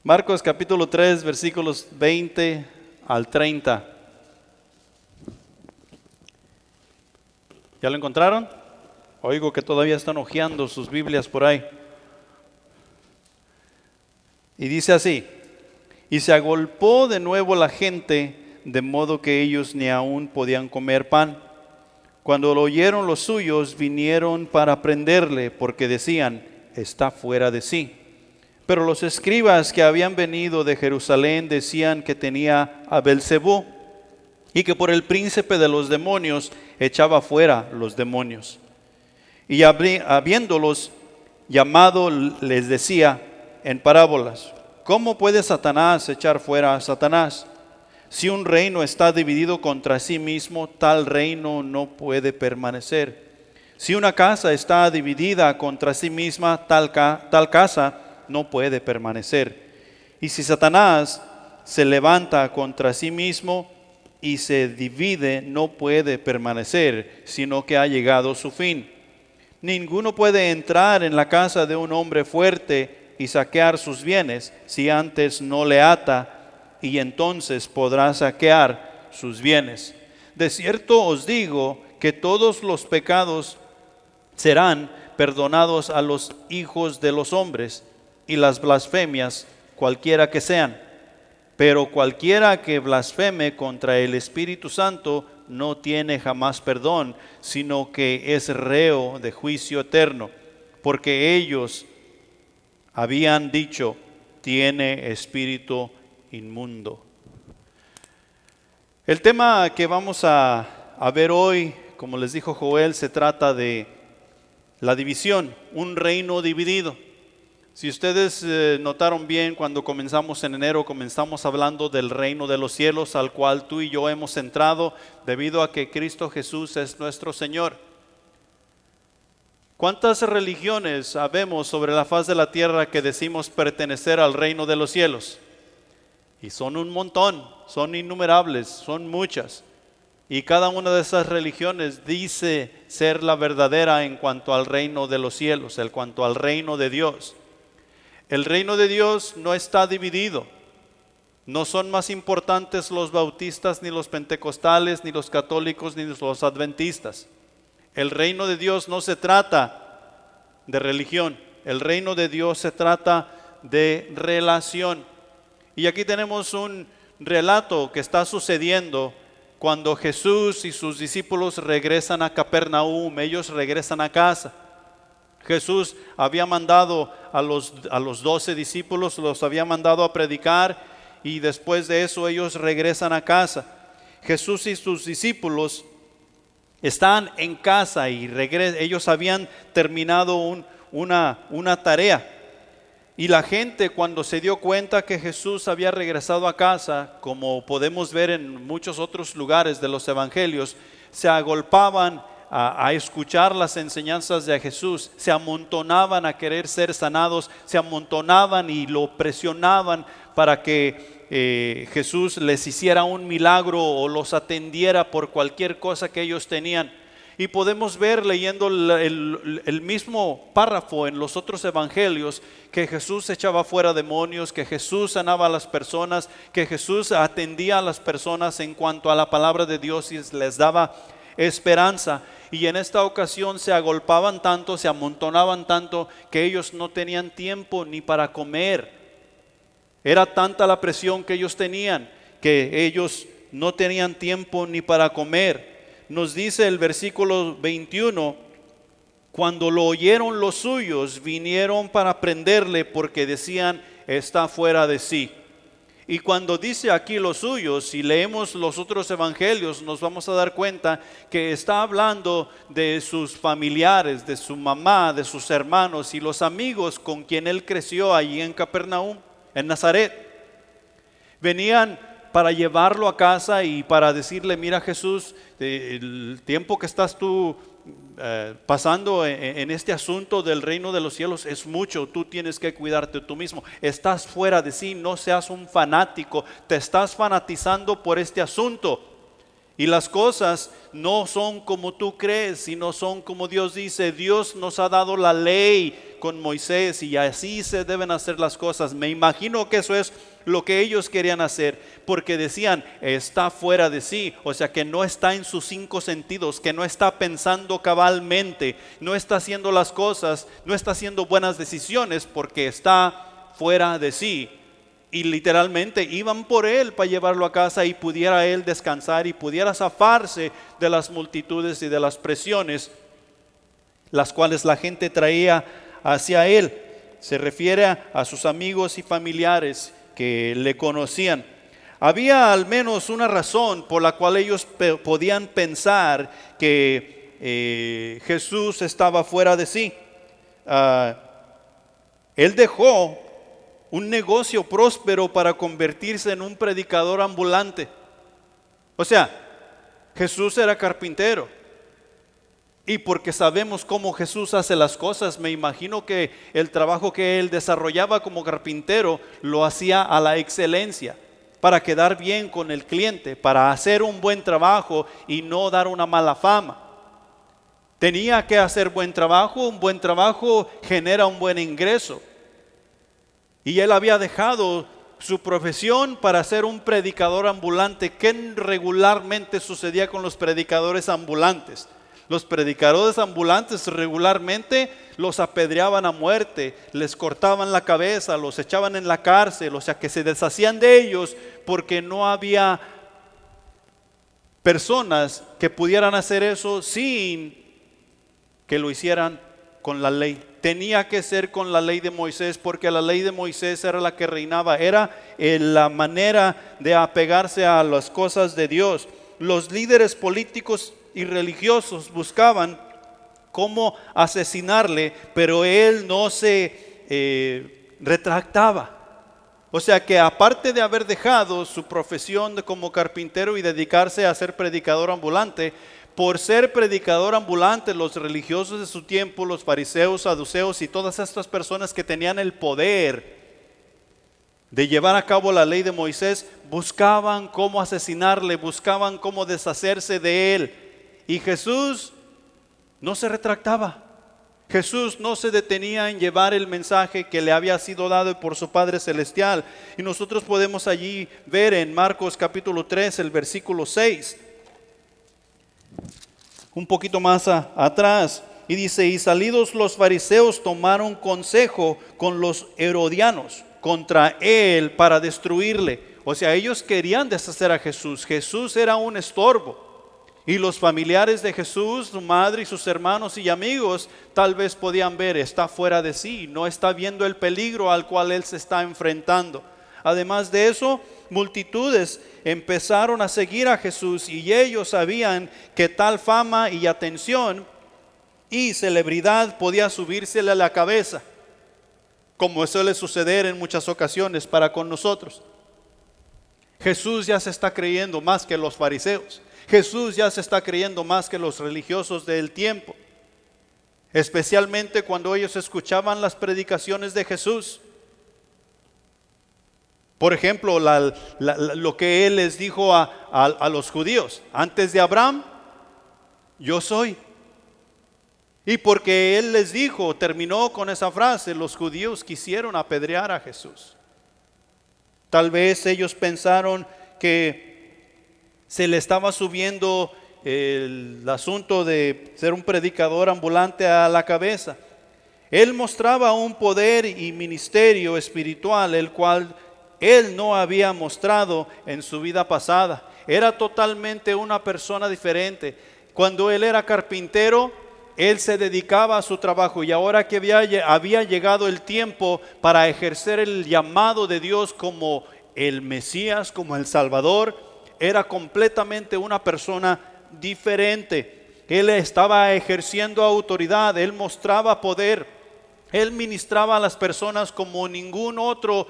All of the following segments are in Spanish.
Marcos capítulo 3, versículos 20 al 30. ¿Ya lo encontraron? Oigo que todavía están hojeando sus Biblias por ahí. Y dice así: y se agolpó de nuevo la gente, de modo que ellos ni aún podían comer pan. Cuando lo oyeron los suyos, vinieron para prenderle, porque decían: está fuera de sí. Pero los escribas que habían venido de Jerusalén decían que tenía a Belcebú, y que por el príncipe de los demonios echaba fuera los demonios. Y habiéndolos llamado, les decía en parábolas: ¿cómo puede Satanás echar fuera a Satanás? Si un reino está dividido contra sí mismo, tal reino no puede permanecer. Si una casa está dividida contra sí misma, tal casa no puede permanecer. Y si Satanás se levanta contra sí mismo y se divide, no puede permanecer, sino que ha llegado su fin. Ninguno puede entrar en la casa de un hombre fuerte y saquear sus bienes si antes no le ata, y entonces podrá saquear sus bienes. De cierto os digo que todos los pecados serán perdonados a los hijos de los hombres, y las blasfemias cualquiera que sean. Pero cualquiera que blasfeme contra el Espíritu Santo no tiene jamás perdón, sino que es reo de juicio eterno, porque ellos habían dicho: tiene espíritu inmundo. El tema que vamos a ver hoy, como les dijo Joel, se trata de la división, un reino dividido. Si ustedes notaron bien, cuando comenzamos en enero, comenzamos hablando del reino de los cielos, al cual tú y yo hemos entrado debido a que Cristo Jesús es nuestro Señor. ¿Cuántas religiones habemos sobre la faz de la tierra que decimos pertenecer al reino de los cielos? Y son un montón, son innumerables, son muchas. Y cada una de esas religiones dice ser la verdadera en cuanto al reino de los cielos, en cuanto al reino de Dios. El reino de Dios no está dividido. No son más importantes los bautistas, ni los pentecostales, ni los católicos, ni los adventistas. El reino de Dios no se trata de religión. El reino de Dios se trata de relación. Y aquí tenemos un relato que está sucediendo cuando Jesús y sus discípulos regresan a Capernaum. Ellos regresan a casa. Jesús había mandado a los 12 discípulos, los había mandado a predicar, y después de eso ellos regresan a casa. Jesús y sus discípulos están en casa y ellos habían terminado una tarea. Y la gente, cuando se dio cuenta que Jesús había regresado a casa, como podemos ver en muchos otros lugares de los evangelios, se agolpaban a escuchar las enseñanzas de Jesús, se amontonaban a querer ser sanados, se amontonaban y lo presionaban para que Jesús les hiciera un milagro o los atendiera por cualquier cosa que ellos tenían. Y podemos ver, leyendo el mismo párrafo en los otros evangelios, que Jesús echaba fuera demonios, que Jesús sanaba a las personas, que Jesús atendía a las personas en cuanto a la palabra de Dios y les daba esperanza. Y en esta ocasión se agolpaban tanto, se amontonaban tanto, que ellos no tenían tiempo ni para comer. Era tanta la presión que ellos tenían, que ellos no tenían tiempo ni para comer. Nos dice el versículo 21, cuando lo oyeron los suyos, vinieron para prenderle, porque decían: está fuera de sí. Y cuando dice aquí los suyos, si leemos los otros evangelios, nos vamos a dar cuenta que está hablando de sus familiares, de su mamá, de sus hermanos y los amigos con quien él creció allí en Capernaum, en Nazaret. Venían para llevarlo a casa y para decirle: mira, Jesús, el tiempo que estás tú pasando en este asunto del reino de los cielos es mucho. Tú tienes que cuidarte tú mismo. Estás fuera de sí, no seas un fanático. Te estás fanatizando por este asunto. Y las cosas no son como tú crees, sino son como Dios dice. Dios nos ha dado la ley con Moisés y así se deben hacer las cosas. Me imagino que eso es lo que ellos querían hacer, porque decían, está fuera de sí, o sea que no está en sus 5 sentidos, que no está pensando cabalmente, no está haciendo las cosas, no está haciendo buenas decisiones porque está fuera de sí. Y literalmente iban por él para llevarlo a casa y pudiera él descansar y pudiera zafarse de las multitudes y de las presiones las cuales la gente traía hacia él. Se refiere a sus amigos y familiares que le conocían. Había al menos una razón por la cual ellos podían pensar que Jesús estaba fuera de sí. Él dejó un negocio próspero para convertirse en un predicador ambulante. O sea, Jesús era carpintero. Y porque sabemos cómo Jesús hace las cosas, me imagino que el trabajo que él desarrollaba como carpintero lo hacía a la excelencia, para quedar bien con el cliente, para hacer un buen trabajo y no dar una mala fama. Tenía que hacer un buen trabajo genera un buen ingreso. Y él había dejado su profesión para ser un predicador ambulante. ¿Qué regularmente sucedía con los predicadores ambulantes? Los predicadores ambulantes regularmente los apedreaban a muerte, les cortaban la cabeza, los echaban en la cárcel, o sea que se deshacían de ellos porque no había personas que pudieran hacer eso sin que lo hicieran con la ley. Tenía que ser con la ley de Moisés, porque la ley de Moisés era la que reinaba, era la manera de apegarse a las cosas de Dios. Los líderes políticos y religiosos buscaban cómo asesinarle, pero él no se retractaba. O sea que aparte de haber dejado su profesión como carpintero y dedicarse a ser predicador ambulante, por ser predicador ambulante, los religiosos de su tiempo, los fariseos, saduceos y todas estas personas que tenían el poder de llevar a cabo la ley de Moisés, buscaban cómo asesinarle, buscaban cómo deshacerse de él. Y Jesús no se retractaba. Jesús no se detenía en llevar el mensaje que le había sido dado por su Padre Celestial. Y nosotros podemos allí ver en Marcos capítulo 3, el versículo 6. Un poquito más atrás. Y dice, y salidos los fariseos tomaron consejo con los herodianos contra él para destruirle. O sea, ellos querían deshacer a Jesús. Jesús era un estorbo. Y los familiares de Jesús, su madre y sus hermanos y amigos, tal vez podían ver, está fuera de sí, no está viendo el peligro al cual él se está enfrentando. Además de eso, multitudes empezaron a seguir a Jesús y ellos sabían que tal fama y atención y celebridad podía subírsele a la cabeza, como suele suceder en muchas ocasiones para con nosotros. Jesús ya se está creyendo más que los fariseos. Jesús ya se está creyendo más que los religiosos del tiempo, especialmente cuando ellos escuchaban las predicaciones de Jesús. Por ejemplo, lo que él les dijo a los judíos: antes de Abraham, yo soy. Y porque él les dijo, terminó con esa frase, los judíos quisieron apedrear a Jesús. Tal vez ellos pensaron que se le estaba subiendo el asunto de ser un predicador ambulante a la cabeza. Él mostraba un poder y ministerio espiritual, el cual él no había mostrado en su vida pasada. Era totalmente una persona diferente. Cuando él era carpintero, él se dedicaba a su trabajo, y ahora que había llegado el tiempo para ejercer el llamado de Dios como el Mesías, como el Salvador, era completamente una persona diferente. Él estaba ejerciendo autoridad, él mostraba poder, él ministraba a las personas como ningún otro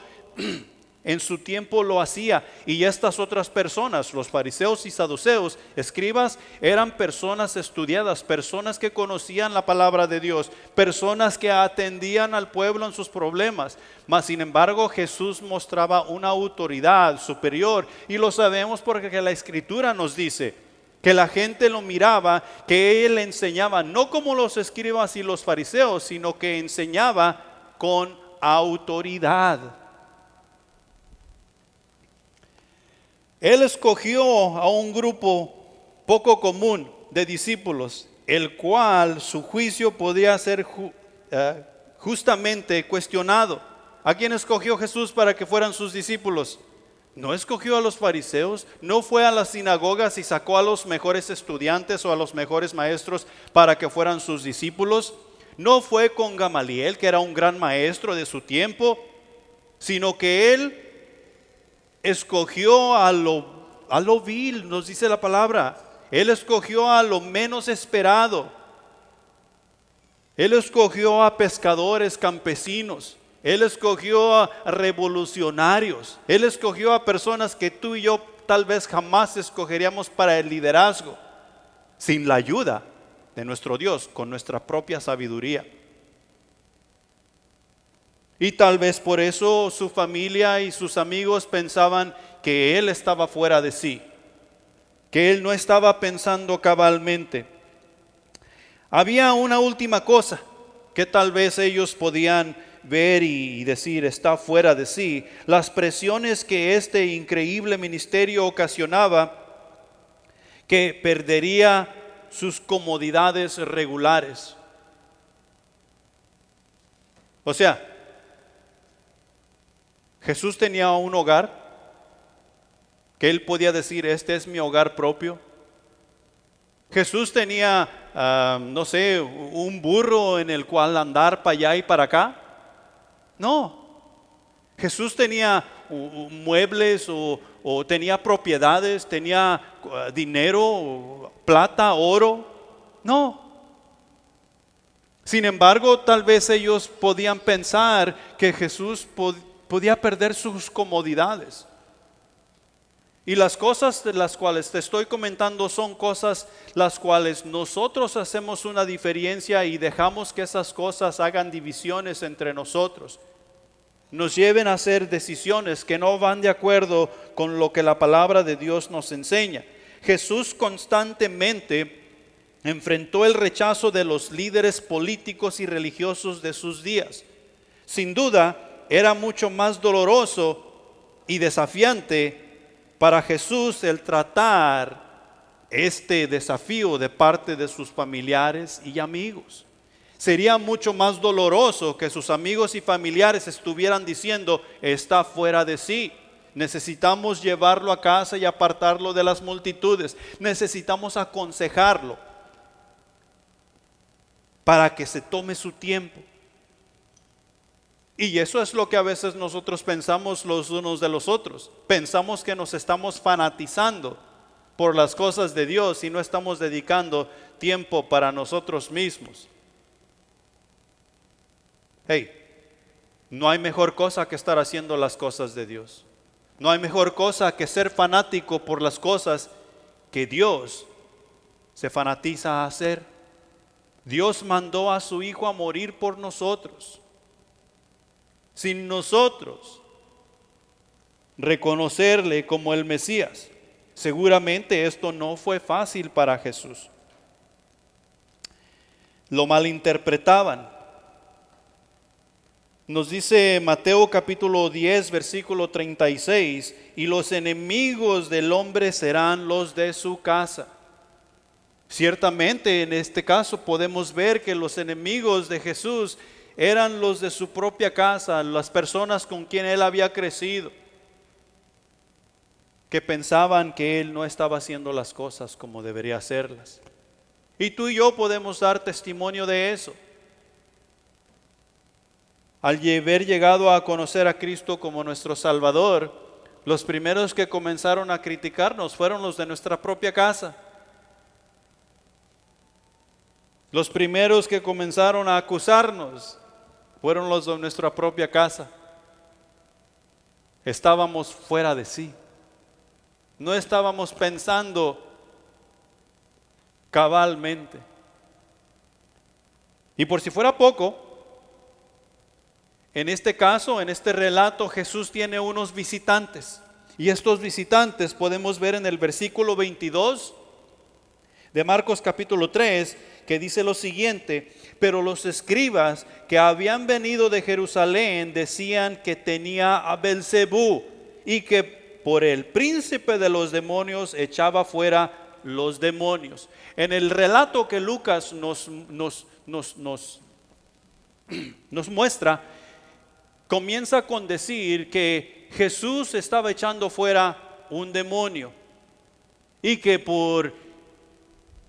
en su tiempo lo hacía. Y estas otras personas, los fariseos y saduceos, escribas, eran personas estudiadas, personas que conocían la palabra de Dios, personas que atendían al pueblo en sus problemas. Mas sin embargo, Jesús mostraba una autoridad superior, y lo sabemos porque la Escritura nos dice que la gente lo miraba, que él enseñaba no como los escribas y los fariseos, sino que enseñaba con autoridad. Él escogió a un grupo poco común de discípulos, el cual su juicio podía ser justamente cuestionado. ¿A quién escogió Jesús para que fueran sus discípulos? No escogió a los fariseos, no fue a las sinagogas y sacó a los mejores estudiantes o a los mejores maestros para que fueran sus discípulos. No fue con Gamaliel, que era un gran maestro de su tiempo, sino que él escogió a lo vil, nos dice la palabra. Él escogió a lo menos esperado. Él escogió a pescadores, campesinos. Él escogió a revolucionarios. Él escogió a personas que tú y yo tal vez jamás escogeríamos para el liderazgo, sin la ayuda de nuestro Dios, con nuestra propia sabiduría. Y tal vez por eso su familia y sus amigos pensaban que él estaba fuera de sí, que él no estaba pensando cabalmente. Había una última cosa que tal vez ellos podían ver y decir está fuera de sí: las presiones que este increíble ministerio ocasionaba, que perdería sus comodidades regulares. O sea, Jesús tenía un hogar que él podía decir, este es mi hogar propio. Jesús tenía, no sé, un burro en el cual andar para allá y para acá. No, Jesús tenía muebles o tenía propiedades, tenía dinero, plata, oro. No. Sin embargo, tal vez ellos podían pensar que Jesús podía perder sus comodidades. Y las cosas de las cuales te estoy comentando son cosas las cuales nosotros hacemos una diferencia y dejamos que esas cosas hagan divisiones entre nosotros. Nos lleven a hacer decisiones que no van de acuerdo con lo que la palabra de Dios nos enseña. Jesús constantemente enfrentó el rechazo de los líderes políticos y religiosos de sus días. Sin duda, era mucho más doloroso y desafiante para Jesús el tratar este desafío de parte de sus familiares y amigos. Sería mucho más doloroso que sus amigos y familiares estuvieran diciendo, está fuera de sí. Necesitamos llevarlo a casa y apartarlo de las multitudes. Necesitamos aconsejarlo para que se tome su tiempo. Y eso es lo que a veces nosotros pensamos los unos de los otros. Pensamos que nos estamos fanatizando por las cosas de Dios y no estamos dedicando tiempo para nosotros mismos. Hey, no hay mejor cosa que estar haciendo las cosas de Dios. No hay mejor cosa que ser fanático por las cosas que Dios se fanatiza a hacer. Dios mandó a su Hijo a morir por nosotros. Sin nosotros reconocerle como el Mesías, seguramente esto no fue fácil para Jesús. Lo malinterpretaban. Nos dice Mateo capítulo 10 versículo 36, y los enemigos del hombre serán los de su casa. Ciertamente en este caso podemos ver que los enemigos de Jesús eran los de su propia casa, las personas con quien él había crecido, que pensaban que él no estaba haciendo las cosas como debería hacerlas. Y tú y yo podemos dar testimonio de eso. Al haber llegado a conocer a Cristo como nuestro Salvador, los primeros que comenzaron a criticarnos fueron los de nuestra propia casa. Los primeros que comenzaron a acusarnos fueron los de nuestra propia casa. Estábamos fuera de sí. No estábamos pensando cabalmente. Y por si fuera poco, en este caso, en este relato, Jesús tiene unos visitantes. Y estos visitantes podemos ver en el versículo 22 de Marcos capítulo 3, que dice lo siguiente: pero los escribas que habían venido de Jerusalén decían que tenía a Belcebú y que por el príncipe de los demonios echaba fuera los demonios. En el relato que Lucas nos muestra, comienza con decir que Jesús estaba echando fuera un demonio y que por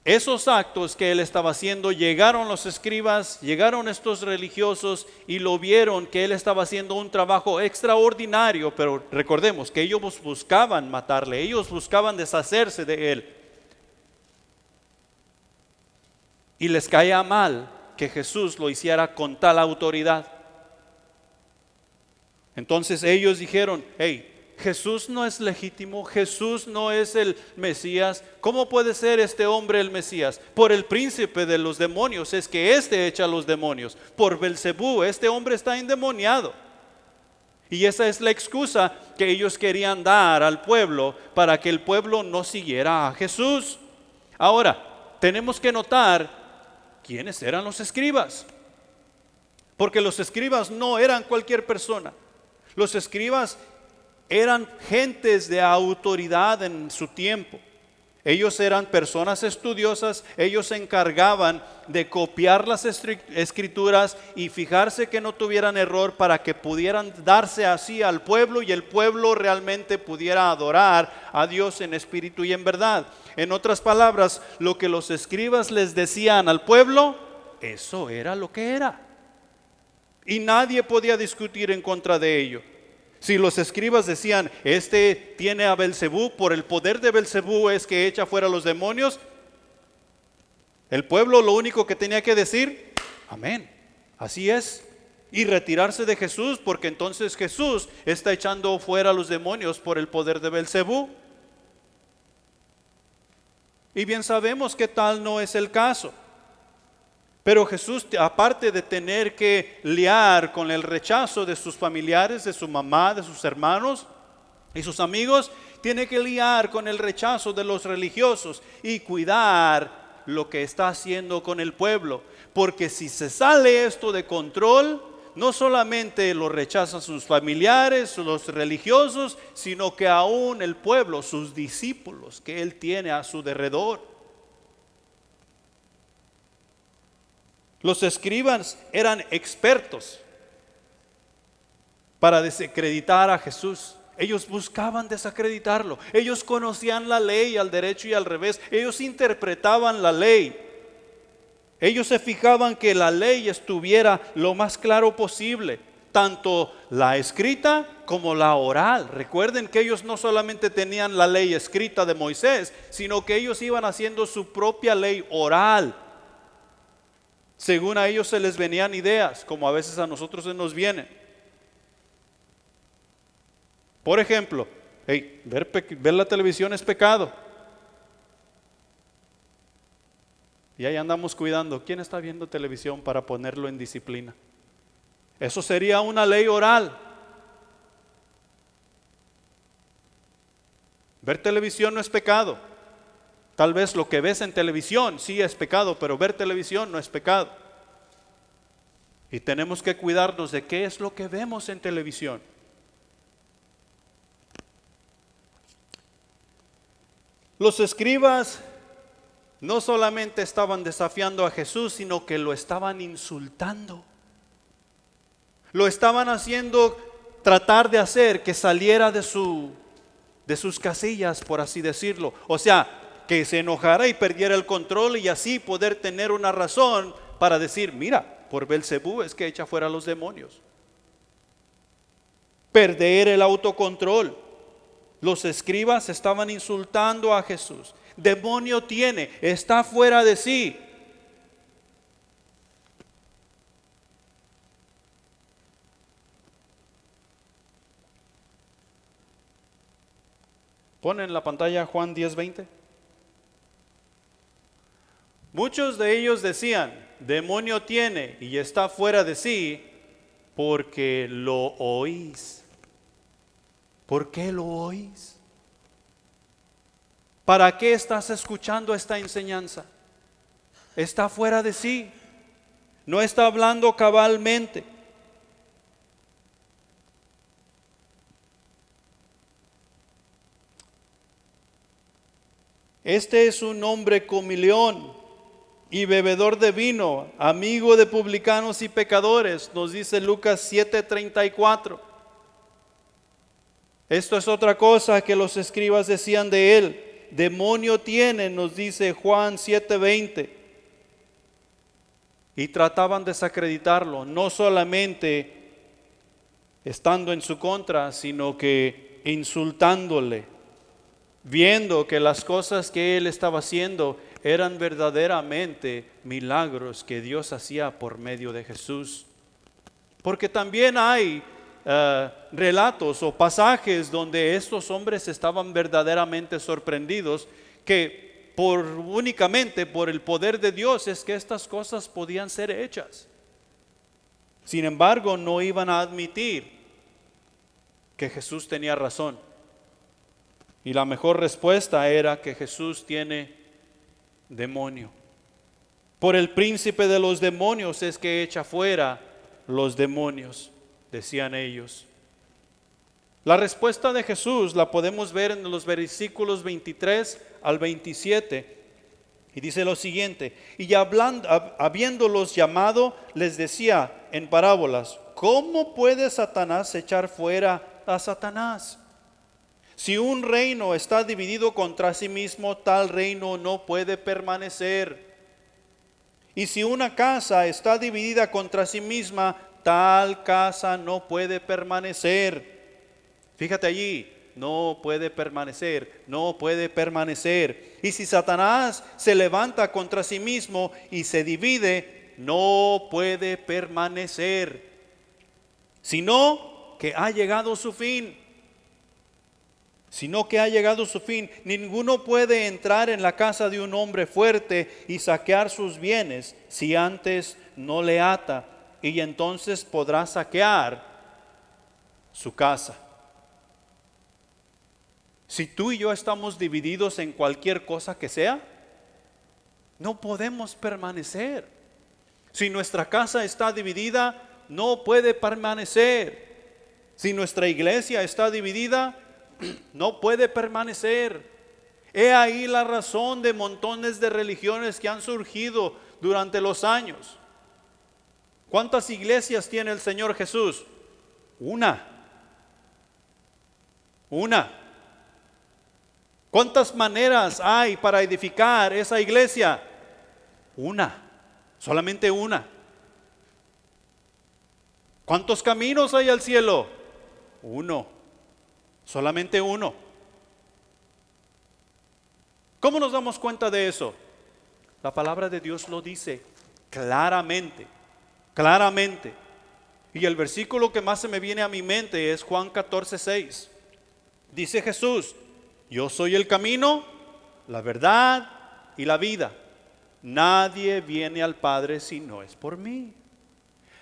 esos actos que él estaba haciendo, llegaron los escribas, llegaron estos religiosos y lo vieron que él estaba haciendo un trabajo extraordinario. Pero recordemos que ellos buscaban matarle, ellos buscaban deshacerse de él. Y les caía mal que Jesús lo hiciera con tal autoridad. Entonces ellos dijeron: hey, Jesús no es legítimo, Jesús no es el Mesías. ¿Cómo puede ser este hombre el Mesías? Por el príncipe de los demonios es que éste echa los demonios. Por Belcebú, este hombre está endemoniado. Y esa es la excusa que ellos querían dar al pueblo para que el pueblo no siguiera a Jesús. Ahora, tenemos que notar quiénes eran los escribas, porque los escribas no eran cualquier persona. Los escribas eran gentes de autoridad en su tiempo. Ellos eran personas estudiosas, ellos se encargaban de copiar las escrituras y fijarse que no tuvieran error para que pudieran darse así al pueblo y el pueblo realmente pudiera adorar a Dios en espíritu y en verdad. En otras palabras, lo que los escribas les decían al pueblo, eso era lo que era. Y nadie podía discutir en contra de ello. Si los escribas decían: este tiene a Belcebú, por el poder de Belcebú es que echa fuera los demonios, el pueblo lo único que tenía que decir: amén, así es, y retirarse de Jesús, porque entonces Jesús está echando fuera los demonios por el poder de Belcebú. Y bien sabemos que tal no es el caso. Pero Jesús, aparte de tener que lidiar con el rechazo de sus familiares, de su mamá, de sus hermanos y sus amigos, tiene que lidiar con el rechazo de los religiosos y cuidar lo que está haciendo con el pueblo. Porque si se sale esto de control, no solamente lo rechazan sus familiares, los religiosos, sino que aún el pueblo, sus discípulos que él tiene a su derredor. Los escribas eran expertos para desacreditar a Jesús. Ellos buscaban desacreditarlo. Ellos conocían la ley al derecho y al revés. Ellos interpretaban la ley. Ellos se fijaban que la ley estuviera lo más claro posible, tanto la escrita como la oral. Recuerden que ellos no solamente tenían la ley escrita de Moisés, sino que ellos iban haciendo su propia ley oral. Según a ellos se les venían ideas, como a veces a nosotros se nos vienen. Por ejemplo, ver la televisión es pecado. Y ahí andamos cuidando. ¿Quién está viendo televisión para ponerlo en disciplina? Eso sería una ley oral. Ver televisión no es pecado. Tal vez lo que ves en televisión sí es pecado, pero ver televisión no es pecado. Y tenemos que cuidarnos de qué es lo que vemos en televisión. Los escribas no solamente estaban desafiando a Jesús, sino que lo estaban insultando. Lo estaban haciendo tratar de hacer que saliera de sus casillas, por así decirlo. O sea, que se enojara y perdiera el control y así poder tener una razón para decir: mira, por Belcebú es que echa fuera los demonios. Perder el autocontrol. Los escribas estaban insultando a Jesús. Demonio tiene, está fuera de sí. Pon en la pantalla Juan 10:20. Muchos de ellos decían: demonio tiene y está fuera de sí, porque lo oís. ¿Por qué lo oís? ¿Para qué estás escuchando esta enseñanza? Está fuera de sí. No está hablando cabalmente. Este es un hombre comilón y bebedor de vino, amigo de publicanos y pecadores, nos dice Lucas 7:34. Esto es otra cosa que los escribas decían de él. Demonio tiene, nos dice Juan 7:20. Y trataban de desacreditarlo, no solamente estando en su contra, sino que insultándole, viendo que las cosas que él estaba haciendo eran verdaderamente milagros que Dios hacía por medio de Jesús. Porque también hay relatos o pasajes donde estos hombres estaban verdaderamente sorprendidos que únicamente por el poder de Dios es que estas cosas podían ser hechas. Sin embargo, no iban a admitir que Jesús tenía razón. Y la mejor respuesta era que Jesús tiene demonio. Por el príncipe de los demonios es que echa fuera los demonios, decían ellos. La respuesta de Jesús la podemos ver en los versículos 23 al 27. Y dice lo siguiente: y habiéndolos llamado, les decía en parábolas: ¿cómo puede Satanás echar fuera a Satanás? Si un reino está dividido contra sí mismo, tal reino no puede permanecer. Y si una casa está dividida contra sí misma, tal casa no puede permanecer. Fíjate allí, no puede permanecer, no puede permanecer. Y si Satanás se levanta contra sí mismo y se divide, no puede permanecer, sino que ha llegado su fin. Sino que ha llegado su fin. Ninguno puede entrar en la casa de un hombre fuerte y saquear sus bienes si antes no le ata, y entonces podrá saquear su casa. Si tú y yo estamos divididos en cualquier cosa que sea, no podemos permanecer. Si nuestra casa está dividida, no puede permanecer. Si nuestra iglesia está dividida, no puede permanecer. He ahí la razón de montones de religiones que han surgido durante los años. ¿Cuántas iglesias tiene el Señor Jesús? Una. ¿Cuántas maneras hay para edificar esa iglesia? Una, solamente una. ¿Cuántos caminos hay al cielo? Uno, solamente uno. ¿Cómo nos damos cuenta de eso? La palabra de Dios lo dice claramente, claramente. Y el versículo que más se me viene a mi mente es Juan 14:6. Dice Jesús: yo soy el camino, la verdad y la vida. Nadie viene al Padre si no es por mí.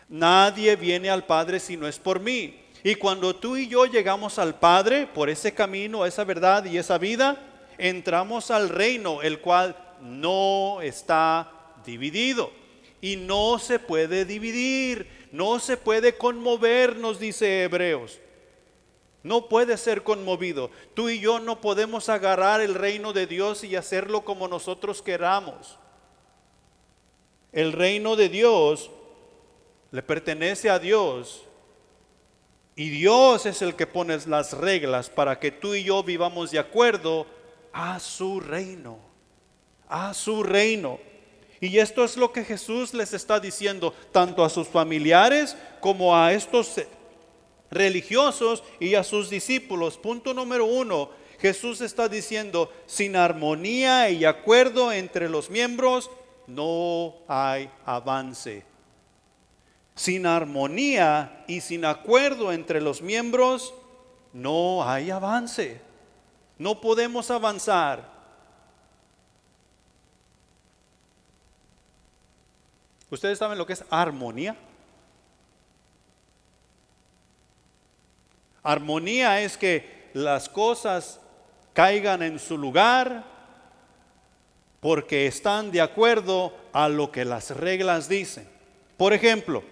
Nadie viene al Padre si no es por mí. Y cuando tú y yo llegamos al Padre por ese camino, esa verdad y esa vida, entramos al reino, el cual no está dividido. Y no se puede dividir, no se puede conmover, nos dice Hebreos. No puede ser conmovido. Tú y yo no podemos agarrar el reino de Dios y hacerlo como nosotros queramos. El reino de Dios le pertenece a Dios. Y Dios es el que pone las reglas para que tú y yo vivamos de acuerdo a su reino. A su reino. Y esto es lo que Jesús les está diciendo tanto a sus familiares como a estos religiosos y a sus discípulos. Punto número 1, Jesús está diciendo: sin armonía y acuerdo entre los miembros no hay avance. Sin armonía y sin acuerdo entre los miembros no hay avance. No podemos avanzar. ¿Ustedes saben lo que es armonía? Armonía es que las cosas caigan en su lugar, porque están de acuerdo a lo que las reglas dicen. Por ejemplo,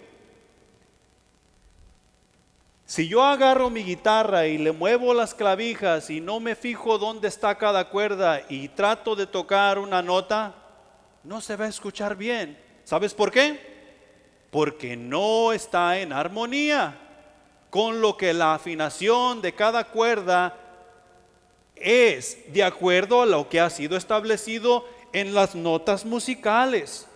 si yo agarro mi guitarra y le muevo las clavijas y no me fijo dónde está cada cuerda y trato de tocar una nota, no se va a escuchar bien. ¿Sabes por qué? Porque no está en armonía con lo que la afinación de cada cuerda es de acuerdo a lo que ha sido establecido en las notas musicales.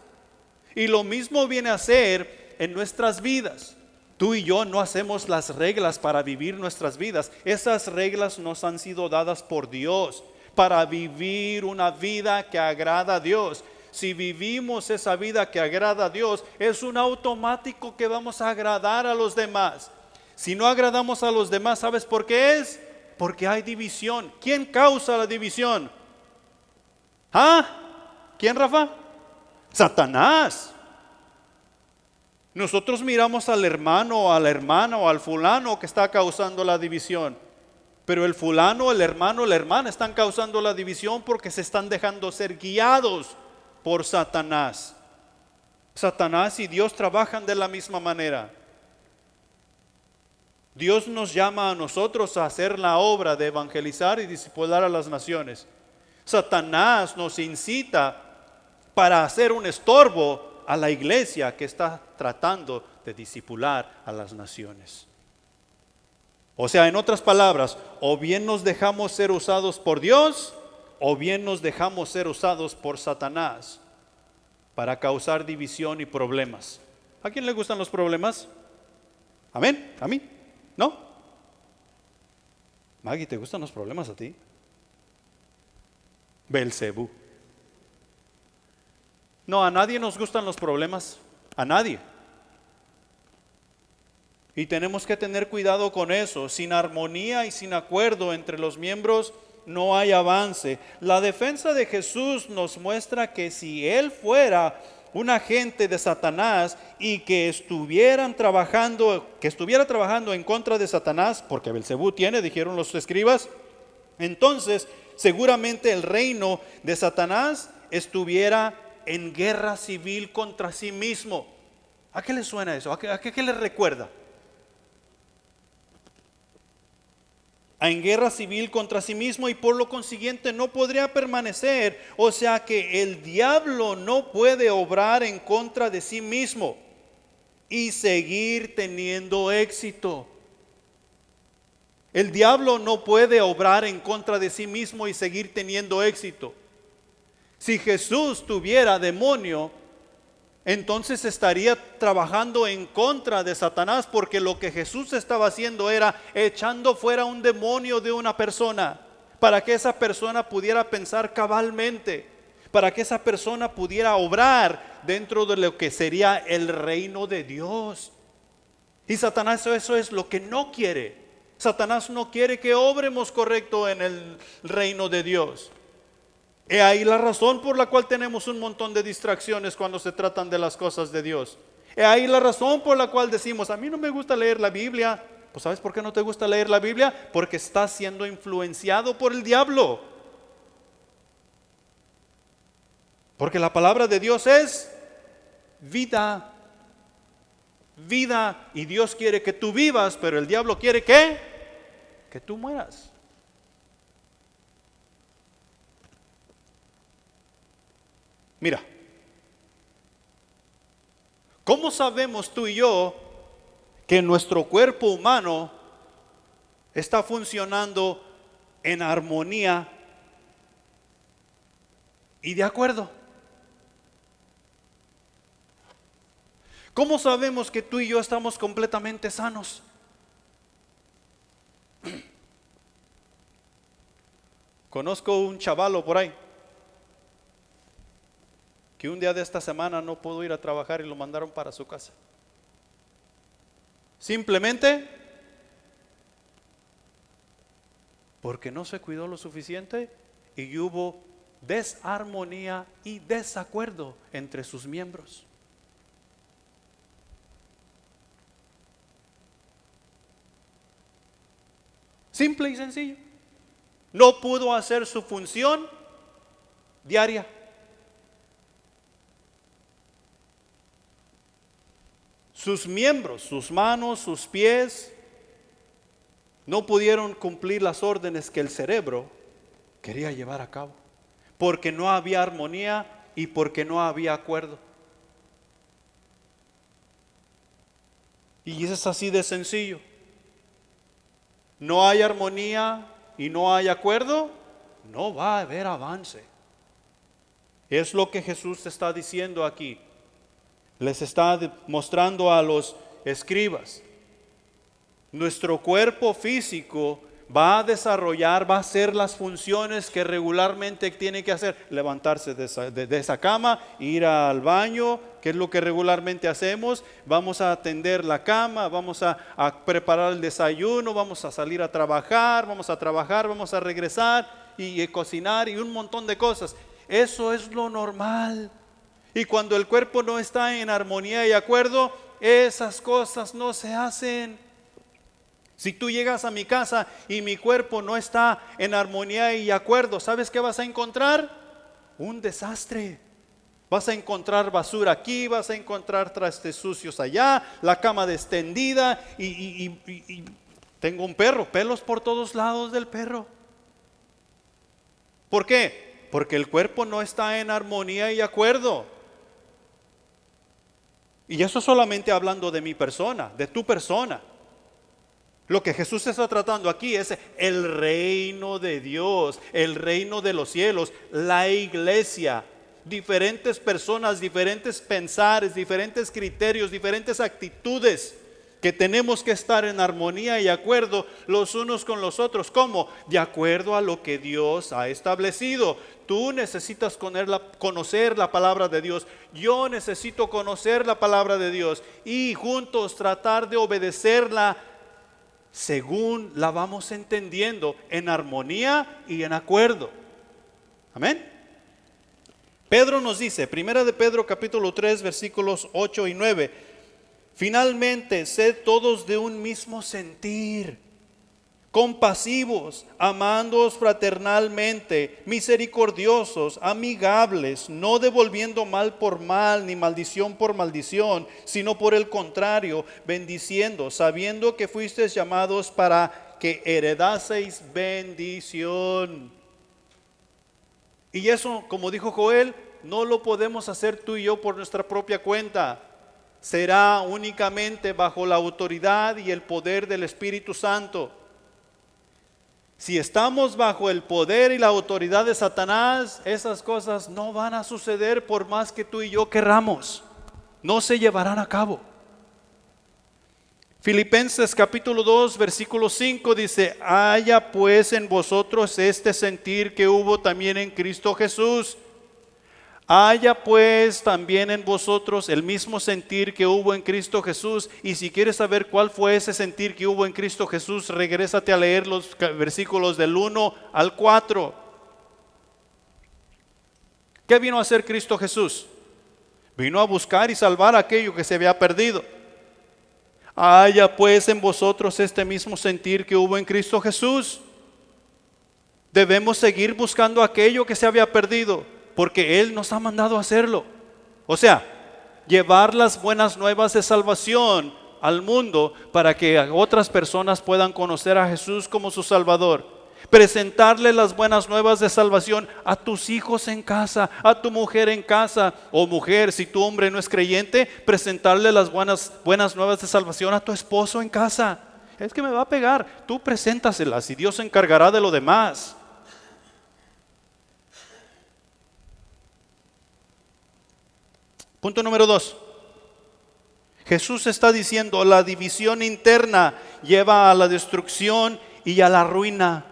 Y lo mismo viene a ser en nuestras vidas. Tú y yo no hacemos las reglas para vivir nuestras vidas. Esas reglas nos han sido dadas por Dios para vivir una vida que agrada a Dios. Si vivimos esa vida que agrada a Dios, es un automático que vamos a agradar a los demás. Si no agradamos a los demás, ¿sabes por qué es? Porque hay división. ¿Quién causa la división? ¿Quién, Rafa? Satanás. Nosotros miramos al hermano o a la hermana o al fulano que está causando la división. Pero el fulano, el hermano, la hermana están causando la división porque se están dejando ser guiados por Satanás. Satanás y Dios trabajan de la misma manera. Dios nos llama a nosotros a hacer la obra de evangelizar y discipular a las naciones. Satanás nos incita para hacer un estorbo a la iglesia que está tratando de discipular a las naciones. O sea, en otras palabras, o bien nos dejamos ser usados por Dios, o bien nos dejamos ser usados por Satanás para causar división y problemas. ¿A quién le gustan los problemas? ¿Amén? ¿A mí? ¿No? Maggie, ¿te gustan los problemas a ti? Belcebú. No, a nadie nos gustan los problemas, a nadie. Y tenemos que tener cuidado con eso. Sin armonía y sin acuerdo entre los miembros no hay avance. La defensa de Jesús nos muestra que si Él fuera un agente de Satanás y que estuviera trabajando en contra de Satanás, porque Belcebú tiene, dijeron los escribas, entonces seguramente el reino de Satanás estuviera en guerra civil contra sí mismo. ¿A qué le suena eso? ¿A qué le recuerda? En guerra civil contra sí mismo, y por lo consiguiente no podría permanecer. O sea que el diablo no puede obrar en contra de sí mismo y seguir teniendo éxito. El diablo no puede obrar en contra de sí mismo y seguir teniendo éxito. Si Jesús tuviera demonio, entonces estaría trabajando en contra de Satanás, porque lo que Jesús estaba haciendo era echando fuera un demonio de una persona, para que esa persona pudiera pensar cabalmente, para que esa persona pudiera obrar dentro de lo que sería el reino de Dios. Y Satanás eso es lo que no quiere. Satanás no quiere que obremos correcto en el reino de Dios. He ahí la razón por la cual tenemos un montón de distracciones cuando se tratan de las cosas de Dios. He ahí la razón por la cual decimos, a mí no me gusta leer la Biblia. Pues ¿sabes por qué no te gusta leer la Biblia? Porque estás siendo influenciado por el diablo. Porque la palabra de Dios es vida. Vida, y Dios quiere que tú vivas, pero el diablo quiere que tú mueras. Mira, ¿cómo sabemos tú y yo que nuestro cuerpo humano está funcionando en armonía y de acuerdo? ¿Cómo sabemos que tú y yo estamos completamente sanos? Conozco un chavalo por ahí que un día de esta semana no pudo ir a trabajar y lo mandaron para su casa. Simplemente porque no se cuidó lo suficiente y hubo desarmonía y desacuerdo entre sus miembros. Simple y sencillo. No pudo hacer su función diaria. sus miembros, sus manos, sus pies, no pudieron cumplir las órdenes que el cerebro quería llevar a cabo, porque no había armonía y porque no había acuerdo. Y es así de sencillo. No hay armonía y no hay acuerdo, no va a haber avance. Es lo que Jesús está diciendo aquí. Les está mostrando a los escribas. Nuestro cuerpo físico va a desarrollar, va a hacer las funciones que regularmente tiene que hacer. Levantarse de esa cama, ir al baño, que es lo que regularmente hacemos. Vamos a atender la cama, vamos a preparar el desayuno, vamos a salir a trabajar, vamos a regresar y cocinar y un montón de cosas. Eso es lo normal. Y cuando el cuerpo no está en armonía y acuerdo, esas cosas no se hacen. Si tú llegas a mi casa y mi cuerpo no está en armonía y acuerdo, ¿sabes qué vas a encontrar? Un desastre. Vas a encontrar basura aquí, vas a encontrar trastes sucios allá, la cama extendida y tengo un perro, pelos por todos lados del perro. ¿Por qué? Porque el cuerpo no está en armonía y acuerdo. Y eso solamente hablando de mi persona, de tu persona. Lo que Jesús está tratando aquí es el reino de Dios, el reino de los cielos, la iglesia. Diferentes personas, diferentes pensares, diferentes criterios, diferentes actitudes que tenemos que estar en armonía y acuerdo los unos con los otros. ¿Cómo? De acuerdo a lo que Dios ha establecido. Tú necesitas conocer la palabra de Dios. Yo necesito conocer la palabra de Dios y juntos tratar de obedecerla según la vamos entendiendo, en armonía y en acuerdo. Amén. Pedro nos dice, primera de Pedro capítulo 3 versículos 8 y 9, finalmente sed todos de un mismo sentir, compasivos, amándoos fraternalmente, misericordiosos, amigables, no devolviendo mal por mal, ni maldición por maldición, sino por el contrario, bendiciendo, sabiendo que fuisteis llamados para que heredaseis bendición. Y eso, como dijo Joel, no lo podemos hacer tú y yo por nuestra propia cuenta. Será únicamente bajo la autoridad y el poder del Espíritu Santo. Si estamos bajo el poder y la autoridad de Satanás, esas cosas no van a suceder por más que tú y yo querramos. No se llevarán a cabo. Filipenses capítulo 2 versículo 5 dice, haya pues en vosotros este sentir que hubo también en Cristo Jesús. Haya pues también en vosotros el mismo sentir que hubo en Cristo Jesús. Y si quieres saber cuál fue ese sentir que hubo en Cristo Jesús, regrésate a leer los versículos del 1 al 4. ¿Qué vino a hacer Cristo Jesús? Vino a buscar y salvar aquello que se había perdido. Haya pues en vosotros este mismo sentir que hubo en Cristo Jesús. Debemos seguir buscando aquello que se había perdido, porque Él nos ha mandado a hacerlo. O sea, llevar las buenas nuevas de salvación al mundo para que otras personas puedan conocer a Jesús como su Salvador. Presentarle las buenas nuevas de salvación a tus hijos en casa, a tu mujer en casa, o mujer, si tu hombre no es creyente, presentarle las buenas nuevas de salvación a tu esposo en casa. Es que me va a pegar, tú preséntaselas y Dios se encargará de lo demás. Punto número 2. Jesús está diciendo, la división interna lleva a la destrucción y a la ruina.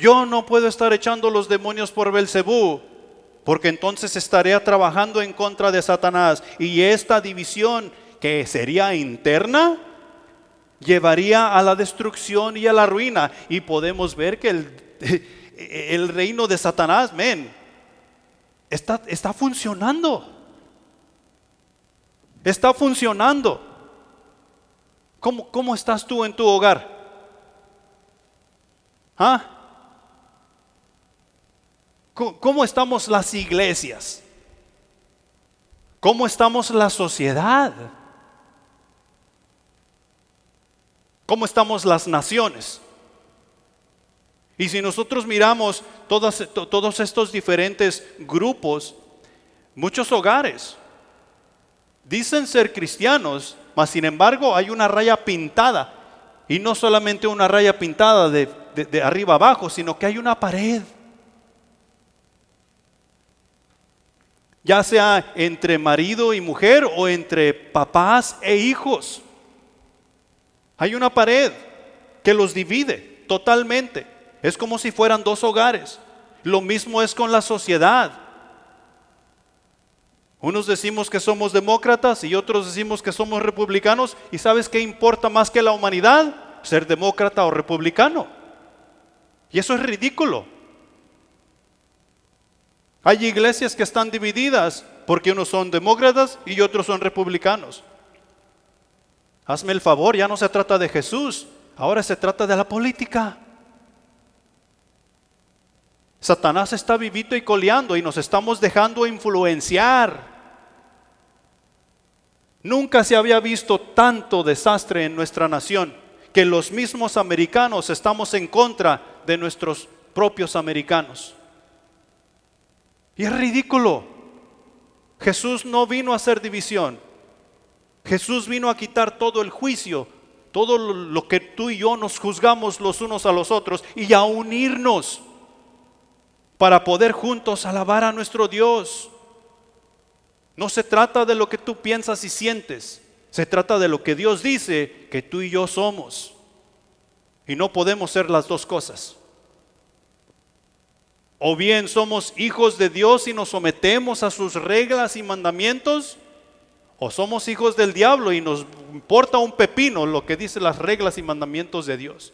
Yo no puedo estar echando los demonios por Belcebú, porque entonces estaría trabajando en contra de Satanás. Y esta división, que sería interna, llevaría a la destrucción y a la ruina. Y podemos ver que el reino de Satanás, está funcionando. Está funcionando. ¿Cómo estás tú en tu hogar? ¿Ah? ¿Cómo estamos las iglesias? ¿Cómo estamos la sociedad? ¿Cómo estamos las naciones? Y si nosotros miramos todos estos diferentes grupos, muchos hogares dicen ser cristianos, mas sin embargo hay una raya pintada. Y no solamente una raya pintada de arriba abajo, sino que hay una pared. Ya sea entre marido y mujer o entre papás e hijos. Hay una pared que los divide totalmente. Es como si fueran dos hogares. Lo mismo es con la sociedad. Unos decimos que somos demócratas y otros decimos que somos republicanos. ¿Y sabes qué importa más que la humanidad? Ser demócrata o republicano. Y eso es ridículo. Hay iglesias que están divididas porque unos son demócratas y otros son republicanos. Hazme el favor, ya no se trata de Jesús, ahora se trata de la política. Satanás está vivito y coleando y nos estamos dejando influenciar. Nunca se había visto tanto desastre en nuestra nación, que los mismos americanos estamos en contra de nuestros propios americanos. Y es ridículo. Jesús no vino a hacer división. Jesús vino a quitar todo el juicio, todo lo que tú y yo nos juzgamos los unos a los otros, y a unirnos para poder juntos alabar a nuestro Dios. No se trata de lo que tú piensas y sientes, se trata de lo que Dios dice que tú y yo somos. Y no podemos ser las dos cosas. O bien somos hijos de Dios y nos sometemos a sus reglas y mandamientos, o somos hijos del diablo y nos importa un pepino lo que dicen las reglas y mandamientos de Dios.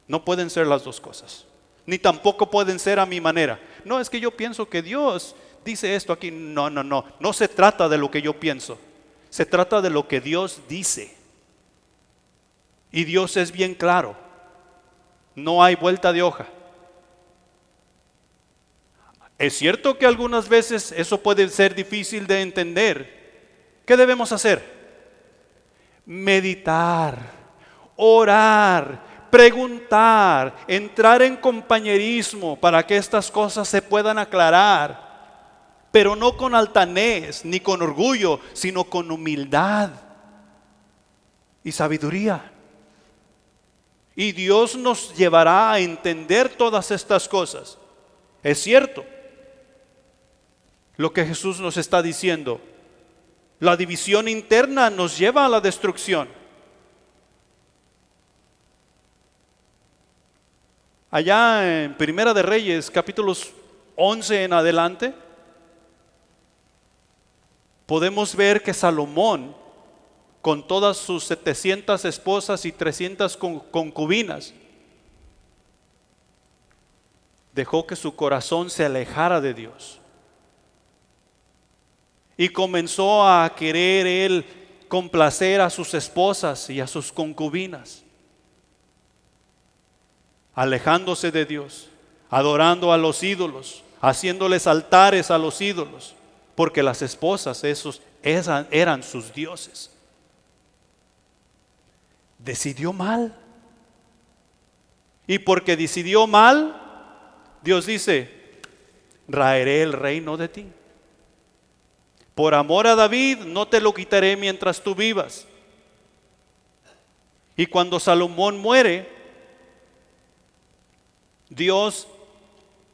No pueden ser las dos cosas, ni tampoco pueden ser a mi manera. No, es que yo pienso que Dios dice esto aquí. No se trata de lo que yo pienso, se trata de lo que Dios dice. Y Dios es bien claro, no hay vuelta de hoja. Es cierto que algunas veces eso puede ser difícil de entender. ¿Qué debemos hacer? Meditar, orar, preguntar, entrar en compañerismo para que estas cosas se puedan aclarar, pero no con altanez ni con orgullo, sino con humildad y sabiduría. Y Dios nos llevará a entender todas estas cosas. Es cierto lo que Jesús nos está diciendo. La división interna nos lleva a la destrucción. Allá en Primera de Reyes, capítulos 11 en adelante, podemos ver que Salomón, con todas sus 700 esposas y 300 concubinas, dejó que su corazón se alejara de Dios. Y comenzó a querer él complacer a sus esposas y a sus concubinas, alejándose de Dios, adorando a los ídolos, haciéndoles altares a los ídolos, porque las esposas esos eran sus dioses. Decidió mal. Y porque decidió mal, Dios dice: raeré el reino de ti. Por amor a David no te lo quitaré mientras tú vivas. Y cuando Salomón muere, Dios